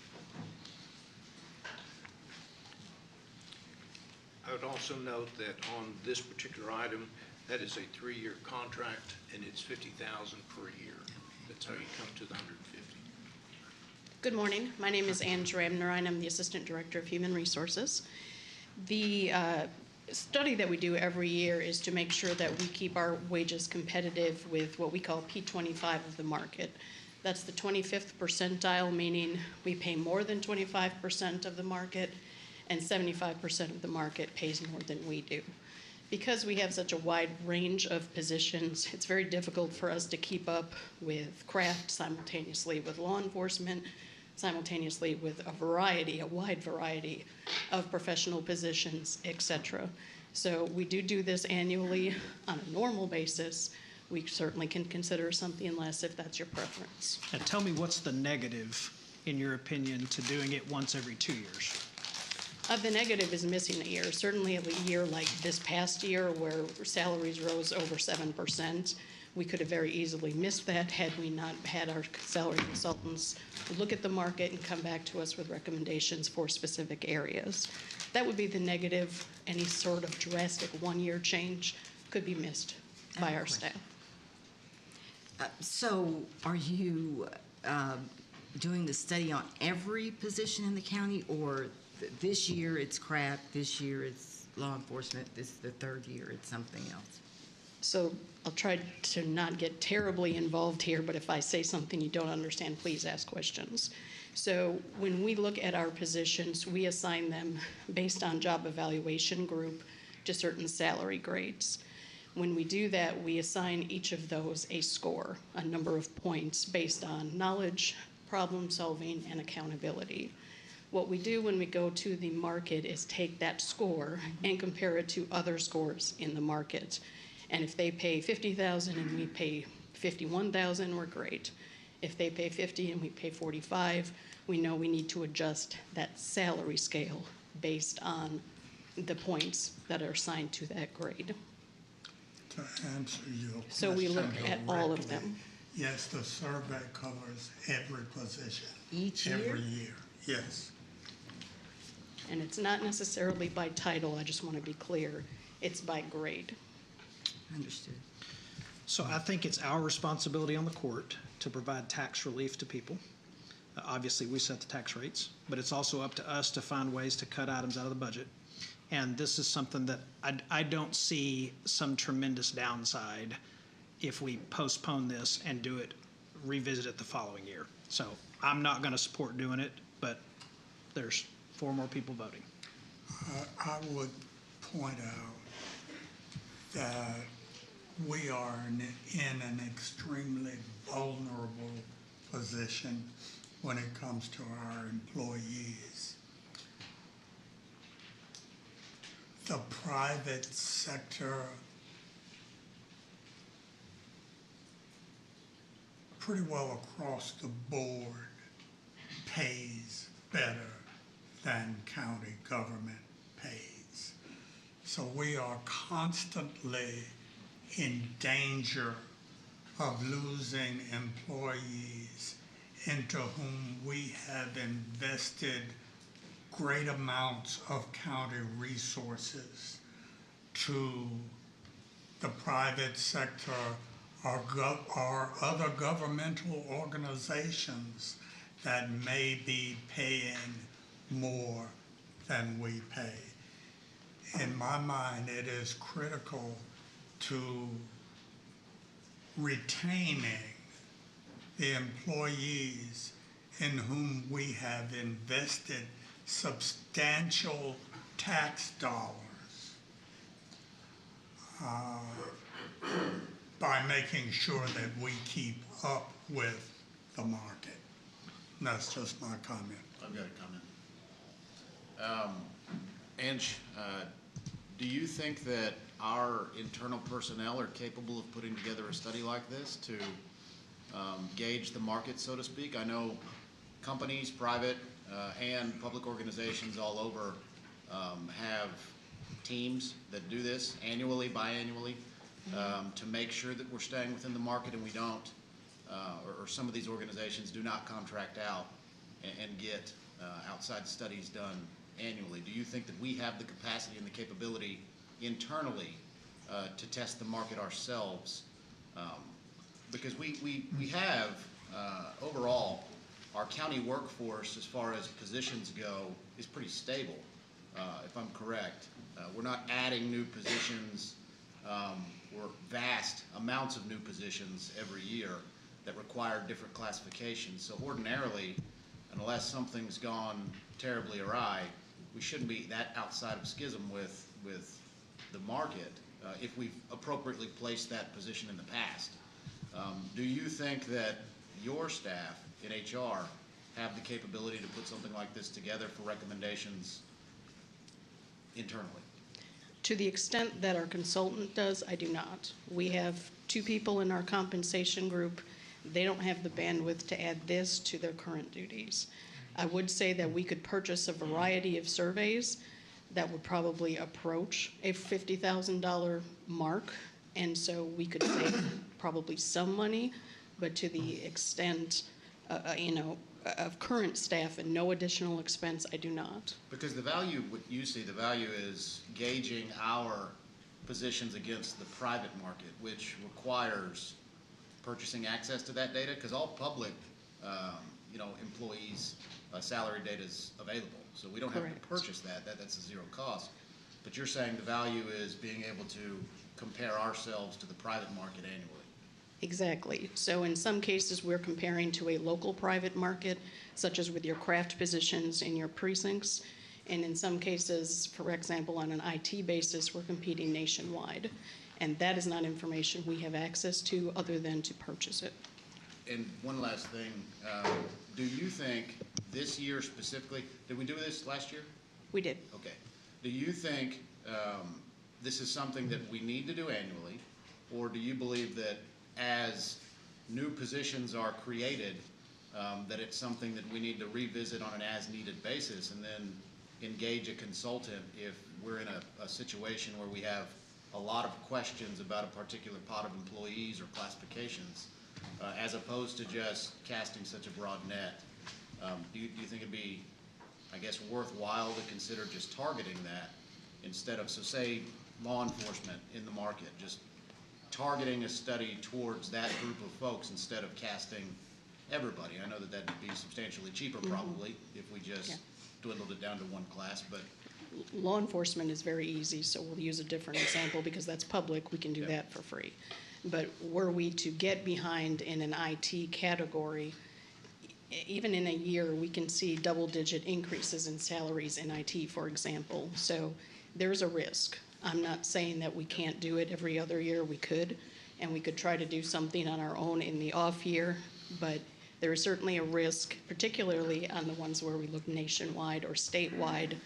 I would also note that on this particular item, that is a 3-year contract, and it's $50,000 per year. That's how you come to the 150. Good morning. My name is Ann Ramner, and I'm the Assistant Director of Human Resources. The study that we do every year is to make sure that we keep our wages competitive with what we call P25 of the market. That's the 25th percentile, meaning we pay more than 25% of the market, and 75% of the market pays more than we do. Because we have such a wide range of positions, it's very difficult for us to keep up with craft simultaneously with law enforcement, simultaneously with a wide variety of professional positions, et cetera. So we do this annually on a normal basis. We certainly can consider something less if that's your preference. Now tell me what's the negative, in your opinion, to doing it once every 2 years? The negative is missing a year. Certainly a year like this past year where salaries rose over 7%, we could have very easily missed that had we not had our salary consultants look at the market and come back to us with recommendations for specific areas. That would be the negative. Any sort of drastic one-year change could be missed by our staff. So are you doing the study on every position in the county, or this year it's craft, this year it's law enforcement, this is the third year it's something else? So I'll try to not get terribly involved here, but if I say something you don't understand, please ask questions. So when we look at our positions, we assign them based on job evaluation group to certain salary grades. When we do that, we assign each of those a score, a number of points based on knowledge, problem solving, and accountability. What we do when we go to the market is take that score and compare it to other scores in the market. And if they pay $50,000 and we pay $51,000, we're great. If they pay $50,000 and we pay $45,000, we know we need to adjust that salary scale based on the points that are assigned to that grade. To answer your question So we look at all of them. Yes, the survey covers every position. Each year? Every year, yes. And it's not necessarily by title, I just want to be clear. It's by grade. Understood. So I think it's our responsibility on the court to provide tax relief to people. Obviously, we set the tax rates, but it's also up to us to find ways to cut items out of the budget. And this is something that I don't see some tremendous downside if we postpone this and revisit it the following year. So I'm not going to support doing it, but there's 4 more people voting. I would point out that we are in an extremely vulnerable position when it comes to our employees. The private sector pretty well across the board pays better than county government pays. So we are constantly in danger of losing employees into whom we have invested great amounts of county resources to the private sector or other governmental organizations that may be paying more than we pay. In my mind, it is critical to retaining the employees in whom we have invested substantial tax dollars by making sure that we keep up with the market. And that's just my comment. I've got a comment. Ange, do you think that our internal personnel are capable of putting together a study like this to gauge the market, so to speak? I know companies, private and public organizations all over have teams that do this annually, biannually, to make sure that we're staying within the market and we don't, or some of these organizations do not contract out and get outside studies done annually. Do you think that we have the capacity and the capability internally to test the market ourselves? Because we have, overall, our county workforce, as far as positions go, is pretty stable, if I'm correct. We're not adding new positions or vast amounts of new positions every year that require different classifications. So ordinarily, unless something's gone terribly awry, we shouldn't be that outside of schism with the market if we've appropriately placed that position in the past. Do you think that your staff in HR have the capability to put something like this together for recommendations internally? To the extent that our consultant does, I do not. We have 2 people in our compensation group. They don't have the bandwidth to add this to their current duties. I would say that we could purchase a variety of surveys that would probably approach a $50,000 mark, and so we could save probably some money, but to the extent, of current staff and no additional expense, I do not. Because the value, what you see, the value is gauging our positions against the private market, which requires purchasing access to that data, because all public, employees' salary data is available. So we don't have to purchase that. That's a zero cost. But you're saying the value is being able to compare ourselves to the private market annually. Exactly. So in some cases, we're comparing to a local private market, such as with your craft positions in your precincts. And in some cases, for example, on an IT basis, we're competing nationwide. And that is not information we have access to other than to purchase it. And one last thing, do you think this year specifically, did we do this last year? We did. Okay. Do you think this is something that we need to do annually, or do you believe that as new positions are created, that it's something that we need to revisit on an as-needed basis and then engage a consultant if we're in a situation where we have a lot of questions about a particular pot of employees or classifications, as opposed to just casting such a broad net? Do you think it'd be, I guess, worthwhile to consider just targeting that instead of, so say, law enforcement in the market, just targeting a study towards that group of folks instead of casting everybody? I know that that'd be substantially cheaper probably if we just dwindled it down to one class, but Law enforcement is very easy, so we'll use a different example because that's public. We can do that for free. But were we to get behind in an IT category, even in a year, we can see double-digit increases in salaries in IT, for example. So there's a risk. I'm not saying that we can't do it every other year. We could, and we could try to do something on our own in the off year, but there is certainly a risk, particularly on the ones where we look nationwide or statewide.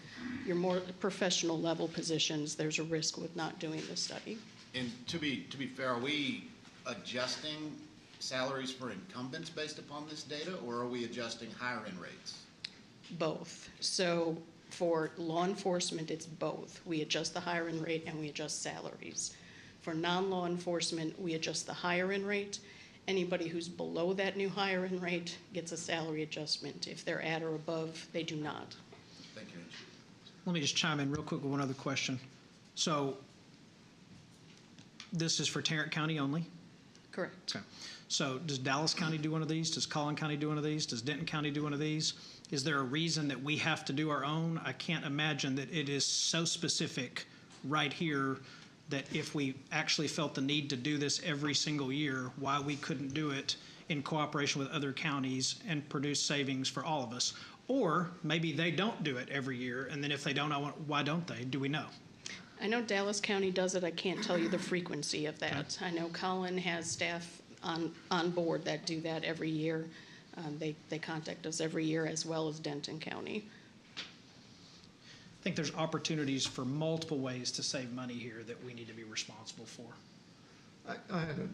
Your more professional level positions, there's a risk with not doing the study. And to be fair, are we adjusting salaries for incumbents based upon this data, or are we adjusting hiring rates? Both. So for law enforcement, it's both. We adjust the hiring rate and we adjust salaries. For non-law enforcement, we adjust the hiring rate. Anybody who's below that new hiring rate gets a salary adjustment. If they're at or above, they do not. Thank you. Let me just chime in real quick with one other question. So this is for Tarrant County only? Correct. Okay. So does Dallas County do one of these? Does Collin County do one of these? Does Denton County do one of these? Is there a reason that we have to do our own? I can't imagine that it is so specific right here that if we actually felt the need to do this every single year, why we couldn't do it in cooperation with other counties and produce savings for all of us. Or maybe they don't do it every year, and then if they don't, why don't they? Do we know? I know Dallas County does it. I can't tell you the frequency of that. I know Collin has staff on board that do that every year. They contact us every year, as well as Denton County. I think there's opportunities for multiple ways to save money here that we need to be responsible for. I had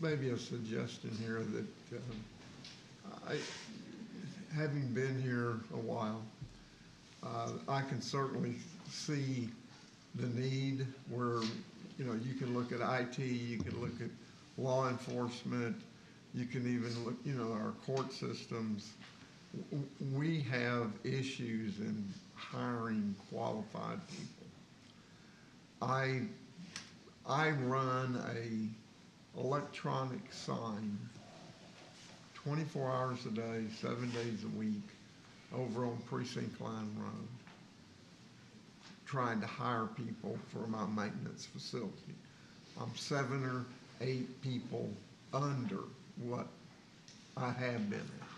maybe a suggestion here that having been here a while, I can certainly see the need where, you can look at IT, you can look at law enforcement, you can even look, our court systems. We have issues in hiring qualified people. I run a electronic sign 24 hours a day, 7 days a week over on Precinct Line Road, trying to hire people for my maintenance facility. I'm 7 or 8 people under what I have been at.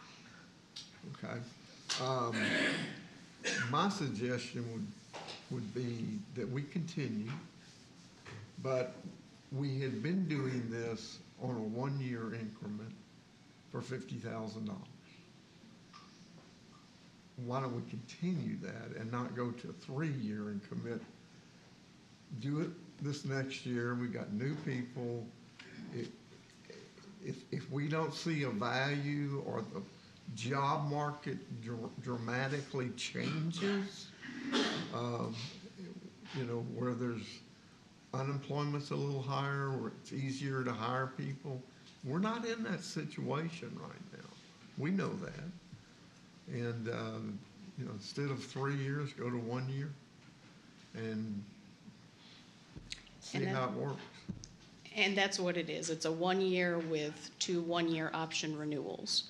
Okay. My suggestion would be that we continue, but we had been doing this on a 1-year increment for $50,000. Why don't we continue that and not go to a 3-year and commit? Do it this next year. We got new people. If we don't see a value or the job market dramatically changes, where there's unemployment's a little higher, where it's easier to hire people, we're not in that situation right now. We know that. And, instead of 3 years, go to 1 year and see how it works. And that's what it is. It's a 1 year with 2 1-year option renewals.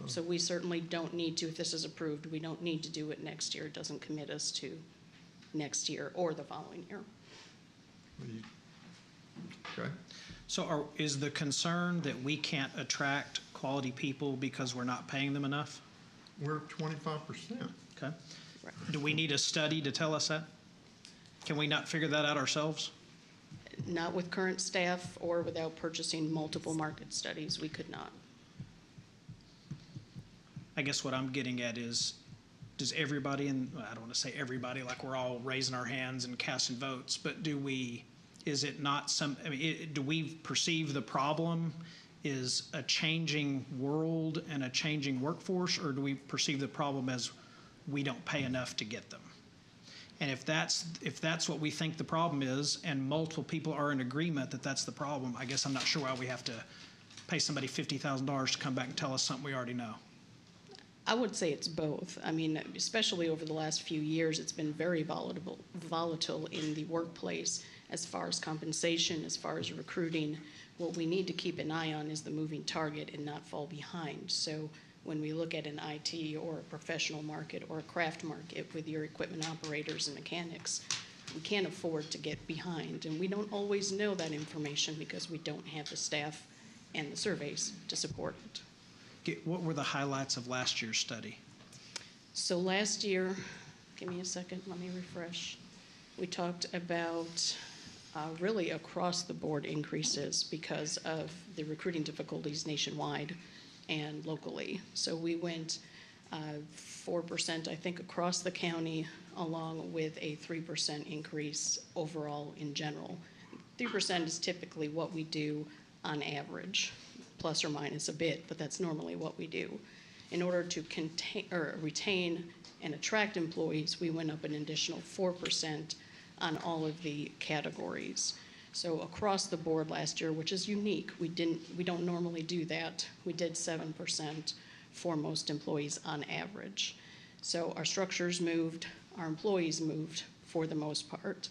So we certainly don't need to, if this is approved, we don't need to do it next year. It doesn't commit us to next year or the following year. Okay. So is the concern that we can't attract quality people because we're not paying them enough? We're at 25%. Okay. Do we need a study to tell us that? Can we not figure that out ourselves? Not with current staff or without purchasing multiple market studies, we could not. I guess what I'm getting at is, does everybody, and I don't want to say everybody like we're all raising our hands and casting votes, but do we perceive the problem is a changing world and a changing workforce, or do we perceive the problem as we don't pay enough to get them? And if that's what we think the problem is, and multiple people are in agreement that that's the problem, I guess I'm not sure why we have to pay somebody $50,000 to come back and tell us something we already know. I would say it's both. I mean, especially over the last few years, it's been very volatile in the workplace as far as compensation, as far as recruiting. What we need to keep an eye on is the moving target and not fall behind. So when we look at an IT or a professional market or a craft market with your equipment operators and mechanics, we can't afford to get behind. And we don't always know that information because we don't have the staff and the surveys to support it. What were the highlights of last year's study? So last year, give me a second, let me refresh. We talked about really across the board increases because of the recruiting difficulties nationwide and locally. So we went 4%, I think, across the county, along with a 3% increase overall in general. 3% is typically what we do on average, plus or minus a bit, but that's normally what we do. In order to retain and attract employees, we went up an additional 4% on all of the categories. So across the board last year, which is unique, we don't normally do that. We did 7% for most employees on average. So our structures moved, our employees moved for the most part.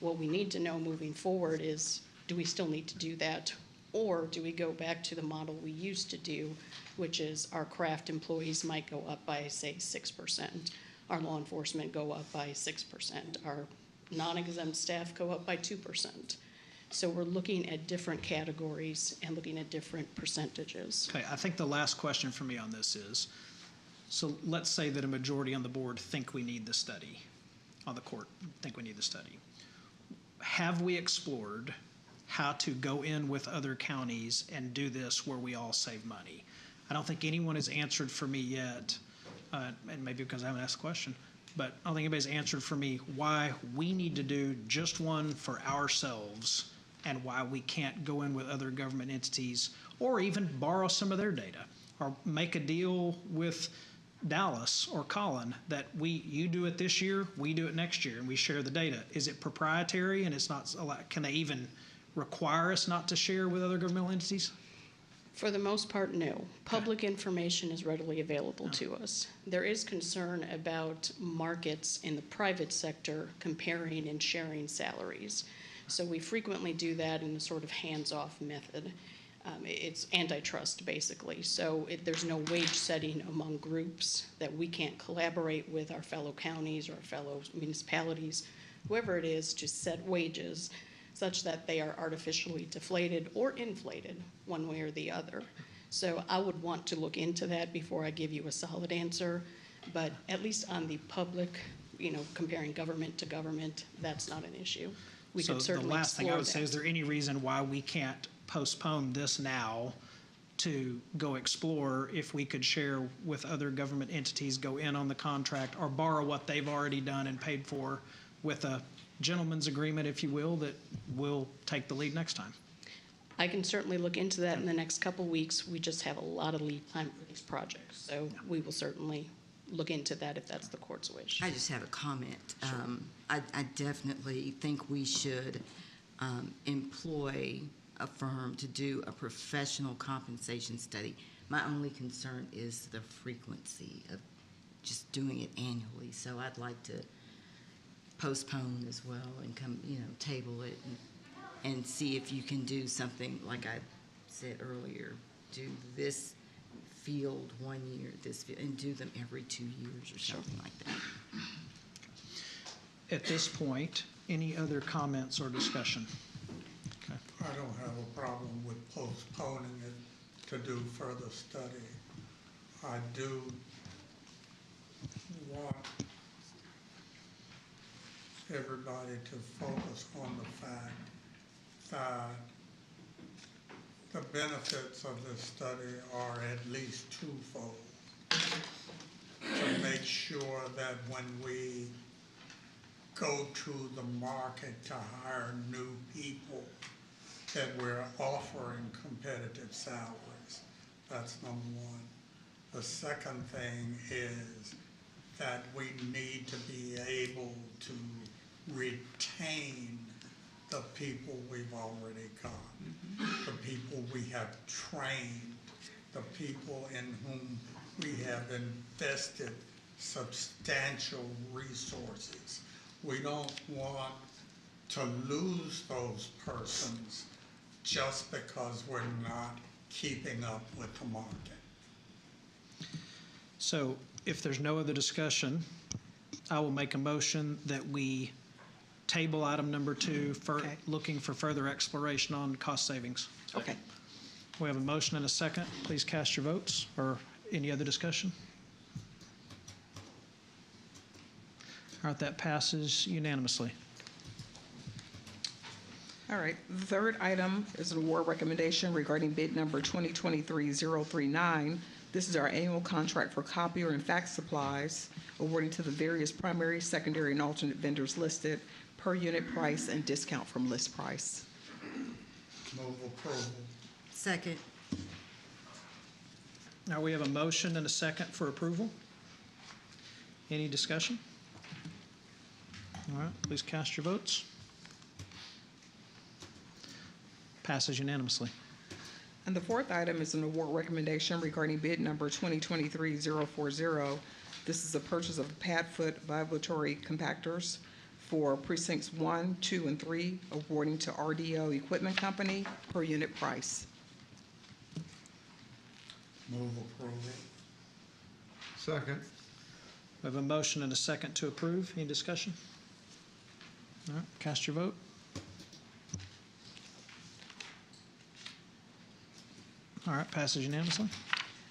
What we need to know moving forward is, do we still need to do that, Or do we go back to the model we used to do, which is our craft employees might go up by, say, 6%, our law enforcement go up by 6%, our non-exempt staff go up by 2%. So we're looking at different categories and looking at different percentages. Okay, I think the last question for me on this is, so let's say that a majority on the board think we need the study, on the court think we need the study. Have we explored how to go in with other counties and do this where we all save money? I don't think anyone has answered for me yet, and maybe because I haven't asked the question, but I don't think anybody's answered for me why we need to do just one for ourselves and why we can't go in with other government entities or even borrow some of their data or make a deal with Dallas or Colin that you do it this year, we do it next year, and we share the data. Is it proprietary and it's not allowed? Can they even require us not to share with other governmental entities? For the most part, no. Public information is readily available to us. There is concern about markets in the private sector comparing and sharing salaries. So we frequently do that in a sort of hands-off method. It's antitrust, basically. So there's no wage setting among groups that we can't collaborate with our fellow counties or our fellow municipalities, whoever it is, to set wages such that they are artificially deflated or inflated one way or the other. So I would want to look into that before I give you a solid answer. But at least on the public, comparing government to government, that's not an issue. We could certainly the last thing I would say, explore is there any reason why we can't postpone this now to go explore if we could share with other government entities, go in on the contract, or borrow what they've already done and paid for with a gentleman's agreement, if you will, that will take the lead next time? I can certainly look into that in the next couple weeks. We just have a lot of lead time for these projects. So we will certainly look into that if that's the court's wish. I just have a comment. I definitely think we should employ a firm to do a professional compensation study. My only concern is the frequency of just doing it annually. So I'd like to postpone as well and table it and see if you can do something like I said earlier, do this field 1 year, this field, and do them every 2 years or something like that. At this point, any other comments or discussion? Okay. I don't have a problem with postponing it to do further study. I do want everybody to focus on the fact that the benefits of this study are at least twofold. To make sure that when we go to the market to hire new people, that we're offering competitive salaries. That's number one. The second thing is that we need to be able to retain the people we've already got, the people we have trained, the people in whom we have invested substantial resources. We don't want to lose those persons just because we're not keeping up with the market. So if there's no other discussion, I will make a motion that we table item number 2 for looking for further exploration on cost savings. Okay. We have a motion and a second. Please cast your votes. Or any other discussion? All right, that passes unanimously. All right, the third item is an award recommendation regarding bid number 2023-039. This is our annual contract for copier and fax supplies, awarding to the various primary, secondary, and alternate vendors listed per unit price and discount from list price. Move approval. Second. Now we have a motion and a second for approval. Any discussion? All right, please cast your votes. Passes unanimously. And the fourth item is an award recommendation regarding bid number 2023-040. This is a purchase of Padfoot vibratory compactors for precincts 1, 2, and 3, awarding to RDO Equipment Company per unit price. Move approval. Second. We have a motion and a second to approve. Any discussion? All right, cast your vote. All right, passes unanimously.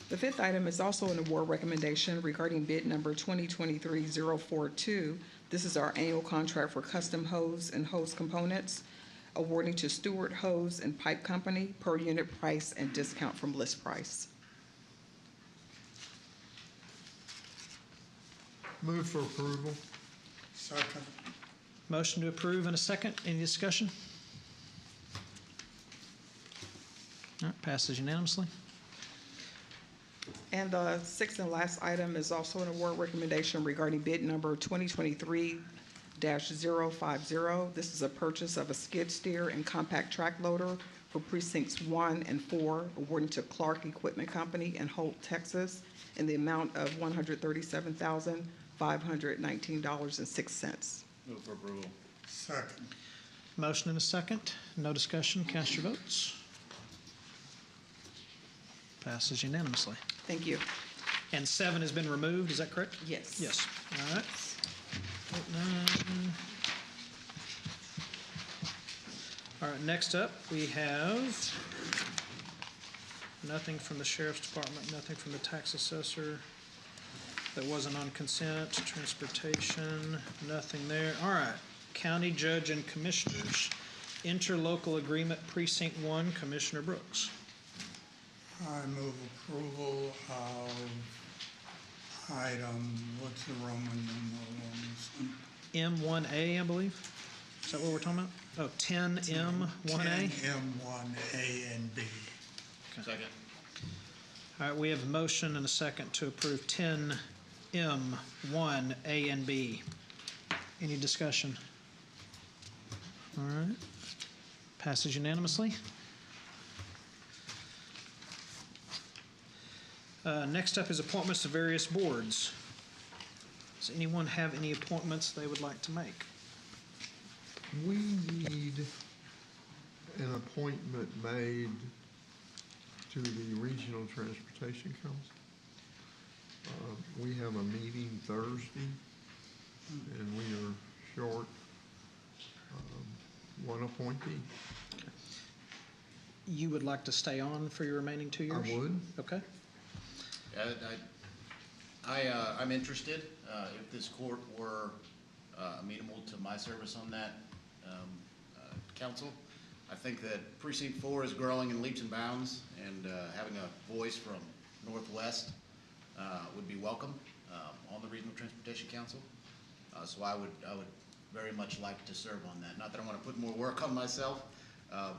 The fifth item is also an award recommendation regarding bid number 2023-042. This is our annual contract for custom hose and hose components, awarding to Stewart Hose and Pipe Company per unit price and discount from list price. Move for approval. Second. Motion to approve and a second. Any discussion? All right, passes unanimously. And the sixth and last item is also an award recommendation regarding bid number 2023-050. This is a purchase of a skid steer and compact track loader for precincts 1 and 4, awarding to Clark Equipment Company in Holt, Texas, in the amount of $137,519.06. Move for approval. Second. Motion and a second. No discussion. Cast your votes. Passes unanimously. Thank you. And 7 has been removed, is that correct? Yes. Yes. All right. 9. All right, next up, we have nothing from the Sheriff's Department, nothing from the tax assessor. That wasn't on consent. Transportation, nothing there. All right, County Judge and Commissioners. Interlocal Agreement Precinct 1, Commissioner Brooks. I move approval of item, what's the Roman numeral on this one? M1A, I believe. Is that what we're talking about? Oh, 10M1A? 10M1A and B. Second. All right, we have a motion and a second to approve 10M1A and B. Any discussion? All right. Passes unanimously. Next up is appointments to various boards. Does anyone have any appointments they would like to make? We need an appointment made to the Regional Transportation Council. We have a meeting Thursday, and we are short one appointee. You would like to stay on for your remaining 2 years? I would. Okay. I'm interested, if this court were amenable to my service on that council. I think that Precinct 4 is growing in leaps and bounds, and having a voice from Northwest would be welcome on the Regional Transportation Council. So I would very much like to serve on that. Not that I want to put more work on myself,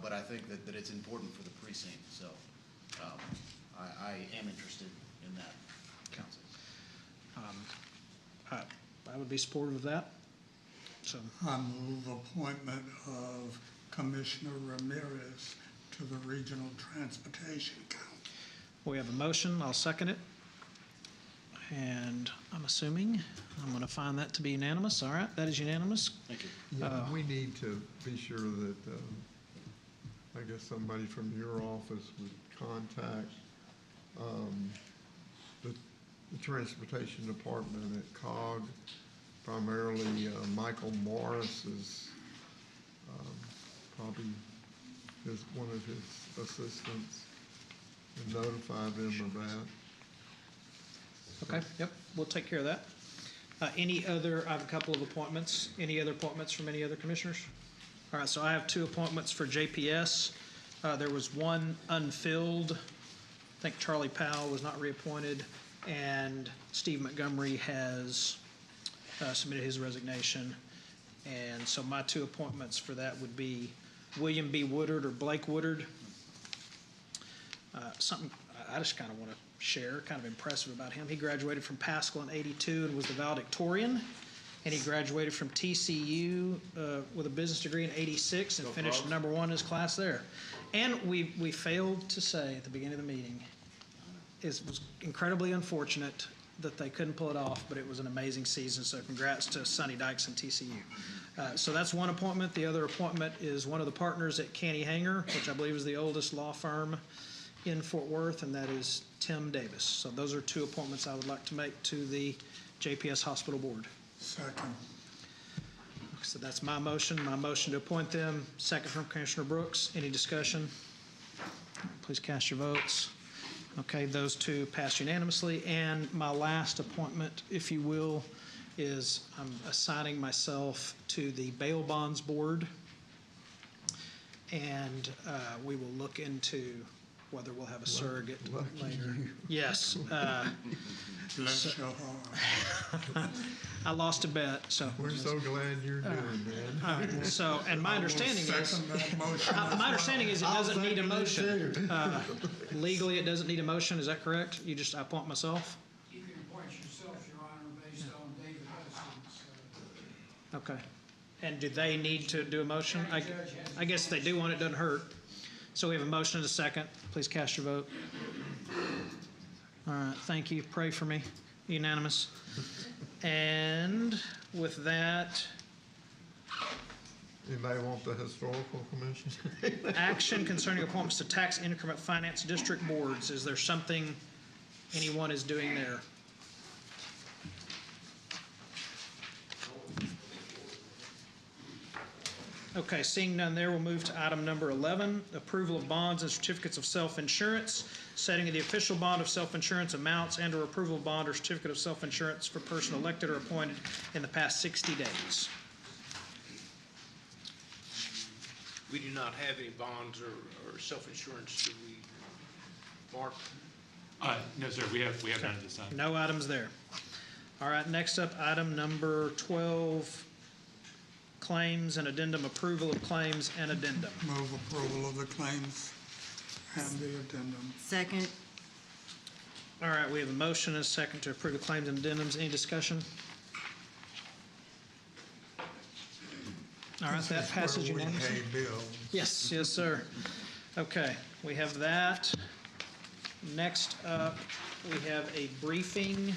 but I think that it's important for the precinct. So I am interested in that council. I would be supportive of that. So, I move appointment of Commissioner Ramirez to the Regional Transportation Council. we have a motion. I'll second it. And I'm assuming, I'm going to find that to be unanimous. All right, that is unanimous. Thank you. Yeah, we need to be sure that, I guess somebody from your office would contact the Transportation Department at COG. Primarily, Michael Morris is probably one of his assistants, and notify them of that. Okay, yep, we'll take care of that. Any other, I have a couple of appointments. Any other appointments from any other commissioners? All right, so I have 2 appointments for JPS. There was one unfilled. I think Charlie Powell was not reappointed, and Steve Montgomery has submitted his resignation. And so my 2 appointments for that would be William B. Woodard or Blake Woodard. Something I just kind of want to share, kind of impressive about him. He graduated from Paschal in '82 and was the valedictorian. And he graduated from TCU with a business degree in '86 and finished number 1 in his class there. And we failed to say at the beginning of the meeting, it was incredibly unfortunate. that they couldn't pull it off, but it was an amazing season, so congrats to Sonny Dykes and TCU. So that's one appointment. The other appointment is one of the partners at Canny Hanger, which I believe is the oldest law firm in Fort Worth, and that is Tim Davis. So those are two appointments I would like to make to the JPS Hospital Board. Second. So that's my motion to appoint them. Second from Commissioner Brooks. Any discussion? Please cast your votes. Okay, those two passed unanimously. And my last appointment, if you will, is I'm assigning myself to the Bail Bonds Board. And we will look into whether we'll have a surrogate later. Yes. Bless your heart. I lost a bet, so. We're so glad you're doing that. So, and my understanding is, Second that motion as my understanding is it doesn't need a I'll motion. second Legally, it doesn't need a motion, is that correct? You just, I appoint myself? You can appoint yourself, Your Honor, based on David Hudson's. Okay. And do they need to do a motion? I guess if they do one, it doesn't hurt. So we have a motion and a second. Please cast your vote. All right, thank you. Pray for me. Unanimous. And with that, Anybody want the historical commission? action concerning appointments to tax increment finance district boards. Is there something anyone is doing there? Okay, seeing none there, we'll move to item number 11, approval of bonds and certificates of self-insurance, setting of the official bond of self-insurance amounts and/or approval of bond or certificate of self-insurance for person elected or appointed in the past 60 days. We do not have any bonds or self-insurance, do we, Mark? No, sir, we have none at this time. No items there. All right, next up, item number 12, claims and addendum, approval of claims and addendum. Move approval of the claims and the addendum. Second. All right, we have a motion and a second to approve the claims and addendums. Any discussion? All right, that passes unanimously. Where we pay bills. Yes, yes, sir. Okay, we have that. Next up, we have a briefing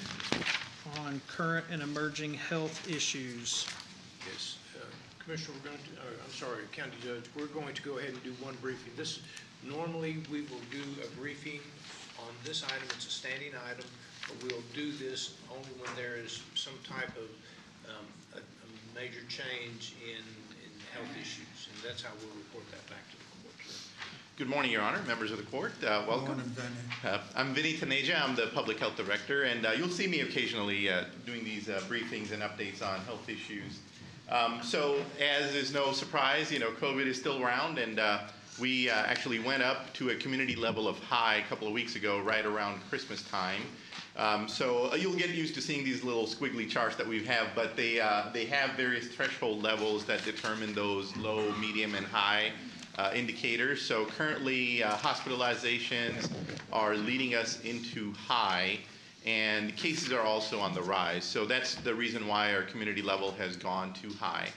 on current and emerging health issues. Yes. Commissioner, County Judge, we're going to go ahead and do one briefing. Normally, we will do a briefing on this item. It's a standing item, but we'll do this only when there is some type of a major change in health issues, and that's how we'll report that back to the court. Good morning, Your Honor, members of the court. Welcome. Morning, Vinny. I'm Vinny Taneja. I'm the Public Health Director, and you'll see me occasionally doing these briefings and updates on health issues. So, as is no surprise, COVID is still around, and we actually went up to a community level of high a couple of weeks ago, right around Christmas time. So you'll get used to seeing these little squiggly charts that we have, but they have various threshold levels that determine those low, medium, and high indicators. So currently, hospitalizations are leading us into high, and cases are also on the rise. So that's the reason why our community level has gone too high.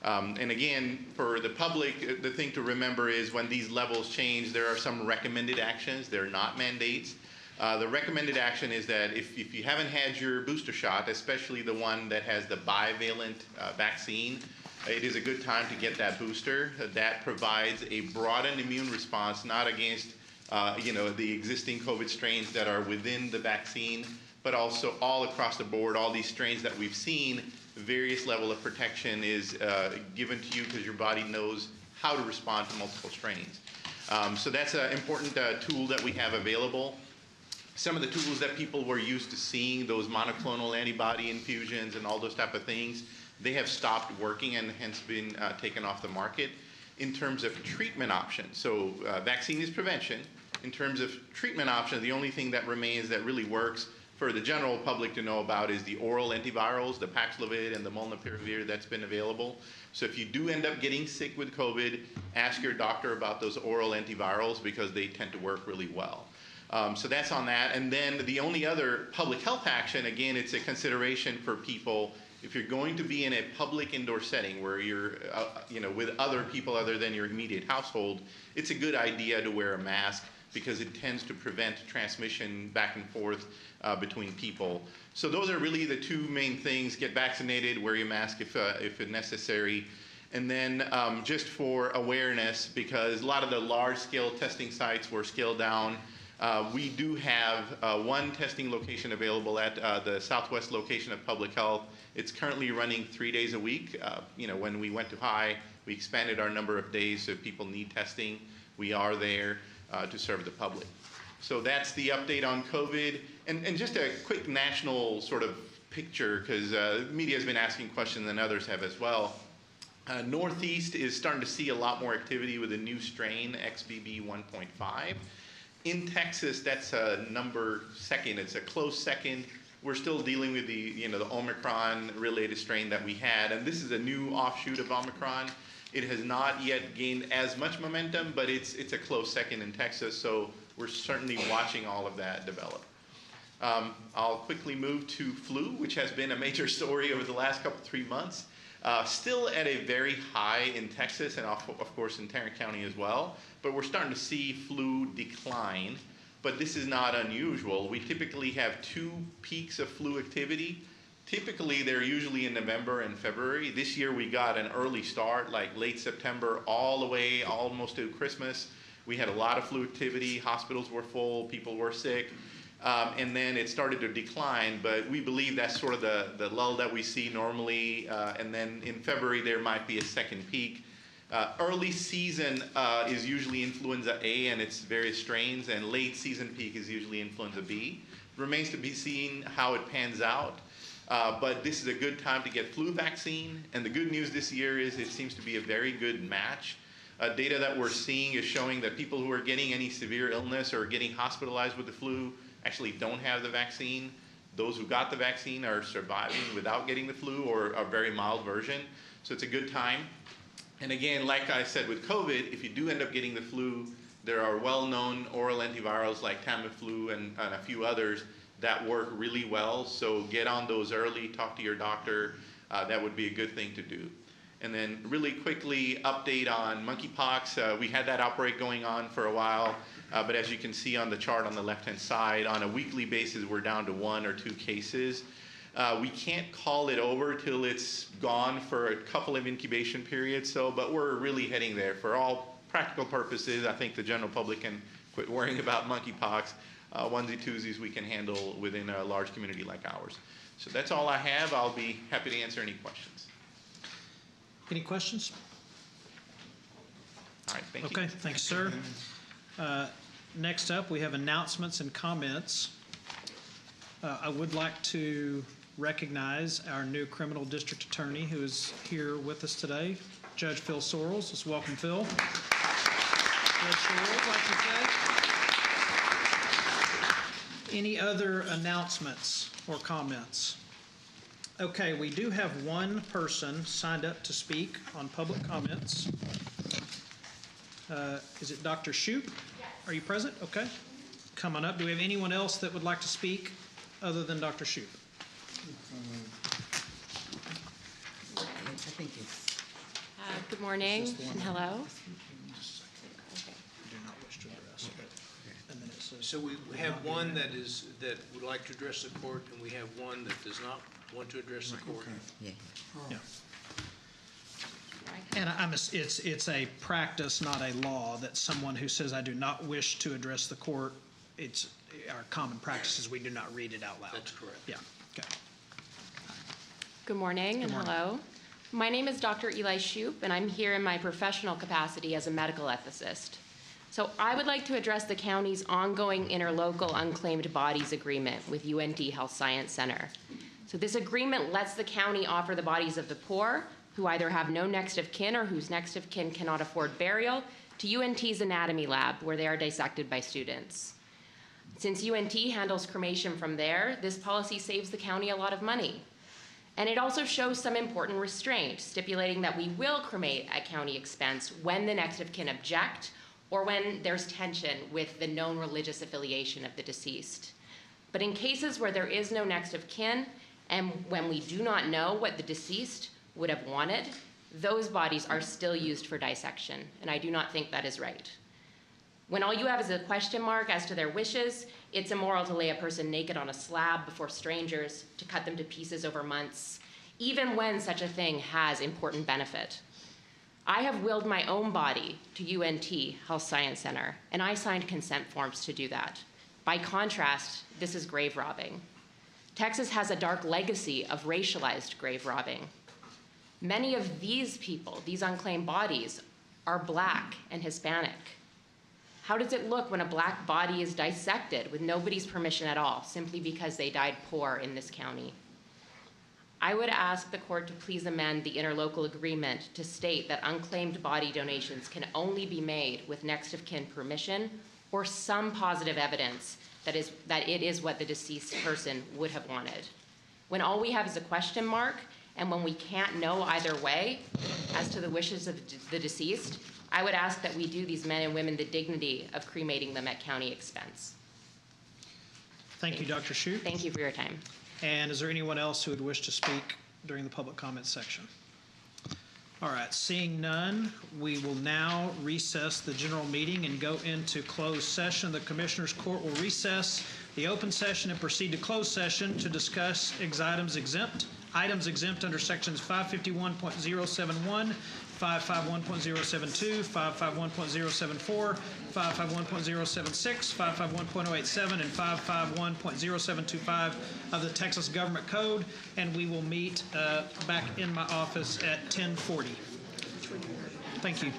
And again, for the public, the thing to remember is when these levels change, there are some recommended actions. They're not mandates. The recommended action is that if you haven't had your booster shot, especially the one that has the bivalent vaccine, it is a good time to get that booster. That provides a broadened immune response, not against the existing COVID strains that are within the vaccine, but also all across the board, all these strains that we've seen, various level of protection is given to you because your body knows how to respond to multiple strains. So that's an important tool that we have available. Some of the tools that people were used to seeing, those monoclonal antibody infusions and all those type of things, they have stopped working and hence been taken off the market. In terms of treatment options, so vaccine is prevention. In terms of treatment options, the only thing that remains that really works for the general public to know about is the oral antivirals, the Paxlovid and the Molnupiravir that's been available. So if you do end up getting sick with COVID, ask your doctor about those oral antivirals because they tend to work really well. So that's on that. And then the only other public health action, again, it's a consideration for people. If you're going to be in a public indoor setting where you're with other people other than your immediate household, it's a good idea to wear a mask because it tends to prevent transmission back and forth between people. So those are really the two main things: get vaccinated, wear your mask if necessary. And then just for awareness, because a lot of the large-scale testing sites were scaled down, we do have one testing location available at the Southwest location of Public Health. It's currently running 3 days a week. When we went to high, we expanded our number of days, so if people need testing, we are there to serve the public. So that's the update on COVID. And just a quick national sort of picture, because the media has been asking questions and others have as well. Northeast is starting to see a lot more activity with the new strain, XBB 1.5. In Texas, that's a number second. It's a close second. We're still dealing with the Omicron-related strain that we had, and this is a new offshoot of Omicron. It has not yet gained as much momentum, but it's a close second in Texas, so we're certainly watching all of that develop. I'll quickly move to flu, which has been a major story over the last 3 months. Still at a very high in Texas and of course in Tarrant County as well, but we're starting to see flu decline, but this is not unusual. We typically have 2 peaks of flu activity. Typically they're usually in November and February. This year we got an early start, like late September all the way almost to Christmas. We had a lot of flu activity, hospitals were full, people were sick. And then it started to decline, but we believe that's sort of the lull that we see normally. And then in February, there might be a second peak. Early season is usually influenza A and its various strains, and late season peak is usually influenza B. It remains to be seen how it pans out. But this is a good time to get flu vaccine. And the good news this year is it seems to be a very good match. Data that we're seeing is showing that people who are getting any severe illness or getting hospitalized with the flu actually don't have the vaccine. Those who got the vaccine are surviving without getting the flu or a very mild version. So it's a good time. And again, like I said with COVID, if you do end up getting the flu, there are well-known oral antivirals like Tamiflu and a few others that work really well. So get on those early, talk to your doctor. That would be a good thing to do. And then really quickly, update on monkeypox. We had that outbreak going on for a while. But as you can see on the chart on the left-hand side, on a weekly basis, we're down to 1 or 2 cases. We can't call it over till it's gone for a couple of incubation periods, but we're really heading there. For all practical purposes, I think the general public can quit worrying about monkeypox. Onesie, twosies we can handle within a large community like ours. So that's all I have. I'll be happy to answer any questions. Any questions? All right, thank you. Okay, thanks, sir. Next up, we have announcements and comments. I would like to recognize our new criminal district attorney who is here with us today, Judge Phil Sorrells. Let's welcome Phil. Judge Sorrells, like to say. Any other announcements or comments? Okay, we do have one person signed up to speak on public comments. Is it Dr. Shoup? Yes. Are you present? Okay. Come on up. Do we have anyone else that would like to speak other than Dr. Shoup? I think it's. Good morning and hello. So we have one that would like to address the court, and we have one that does not want to address the court. Yeah. Yeah. And it's a practice, not a law, that someone who says, I do not wish to address the court, it's our common practice is we do not read it out loud. That's correct. Yeah, okay. Good morning and hello. My name is Dr. Eli Shoup, and I'm here in my professional capacity as a medical ethicist. So I would like to address the county's ongoing interlocal unclaimed bodies agreement with UNT Health Science Center. So this agreement lets the county offer the bodies of the poor, who either have no next of kin or whose next of kin cannot afford burial, to UNT's anatomy lab, where they are dissected by students. Since UNT handles cremation from there, this policy saves the county a lot of money. And it also shows some important restraint, stipulating that we will cremate at county expense when the next of kin object or when there's tension with the known religious affiliation of the deceased. But in cases where there is no next of kin and when we do not know what the deceased would have wanted, those bodies are still used for dissection, and I do not think that is right. When all you have is a question mark as to their wishes, it's immoral to lay a person naked on a slab before strangers, to cut them to pieces over months, even when such a thing has important benefit. I have willed my own body to UNT Health Science Center, and I signed consent forms to do that. By contrast, this is grave robbing. Texas has a dark legacy of racialized grave robbing. Many of these people, these unclaimed bodies, are Black and Hispanic. How does it look when a Black body is dissected with nobody's permission at all, simply because they died poor in this county? I would ask the court to please amend the interlocal agreement to state that unclaimed body donations can only be made with next of kin permission or some positive evidence that it is what the deceased person would have wanted. When all we have is a question mark, and when we can't know either way as to the wishes of the deceased, I would ask that we do these men and women the dignity of cremating them at county expense. Thank you, Dr. Shoup. Thank you for your time. And is there anyone else who would wish to speak during the public comment section? All right, seeing none, we will now recess the general meeting and go into closed session. The Commissioners Court will recess the open session and proceed to closed session to discuss items exempt under sections 551.071, 551.072, 551.074, 551.076, 551.087, and 551.0725 of the Texas Government Code, and we will meet back in my office at 10:40. Thank you.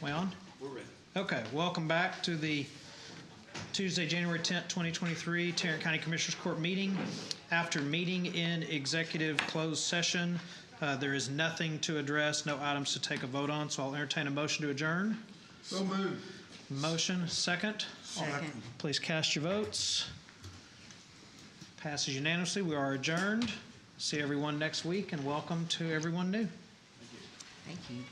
We on? We're ready. Okay, welcome back to the Tuesday, January 10th, 2023 Tarrant County Commissioners Court meeting. After meeting in executive closed session, there is nothing to address, no items to take a vote on, so I'll entertain a motion to adjourn. So moved. Motion, second. Second. Please cast your votes. Passes unanimously. We are adjourned. See everyone next week, and welcome to everyone new. Thank you.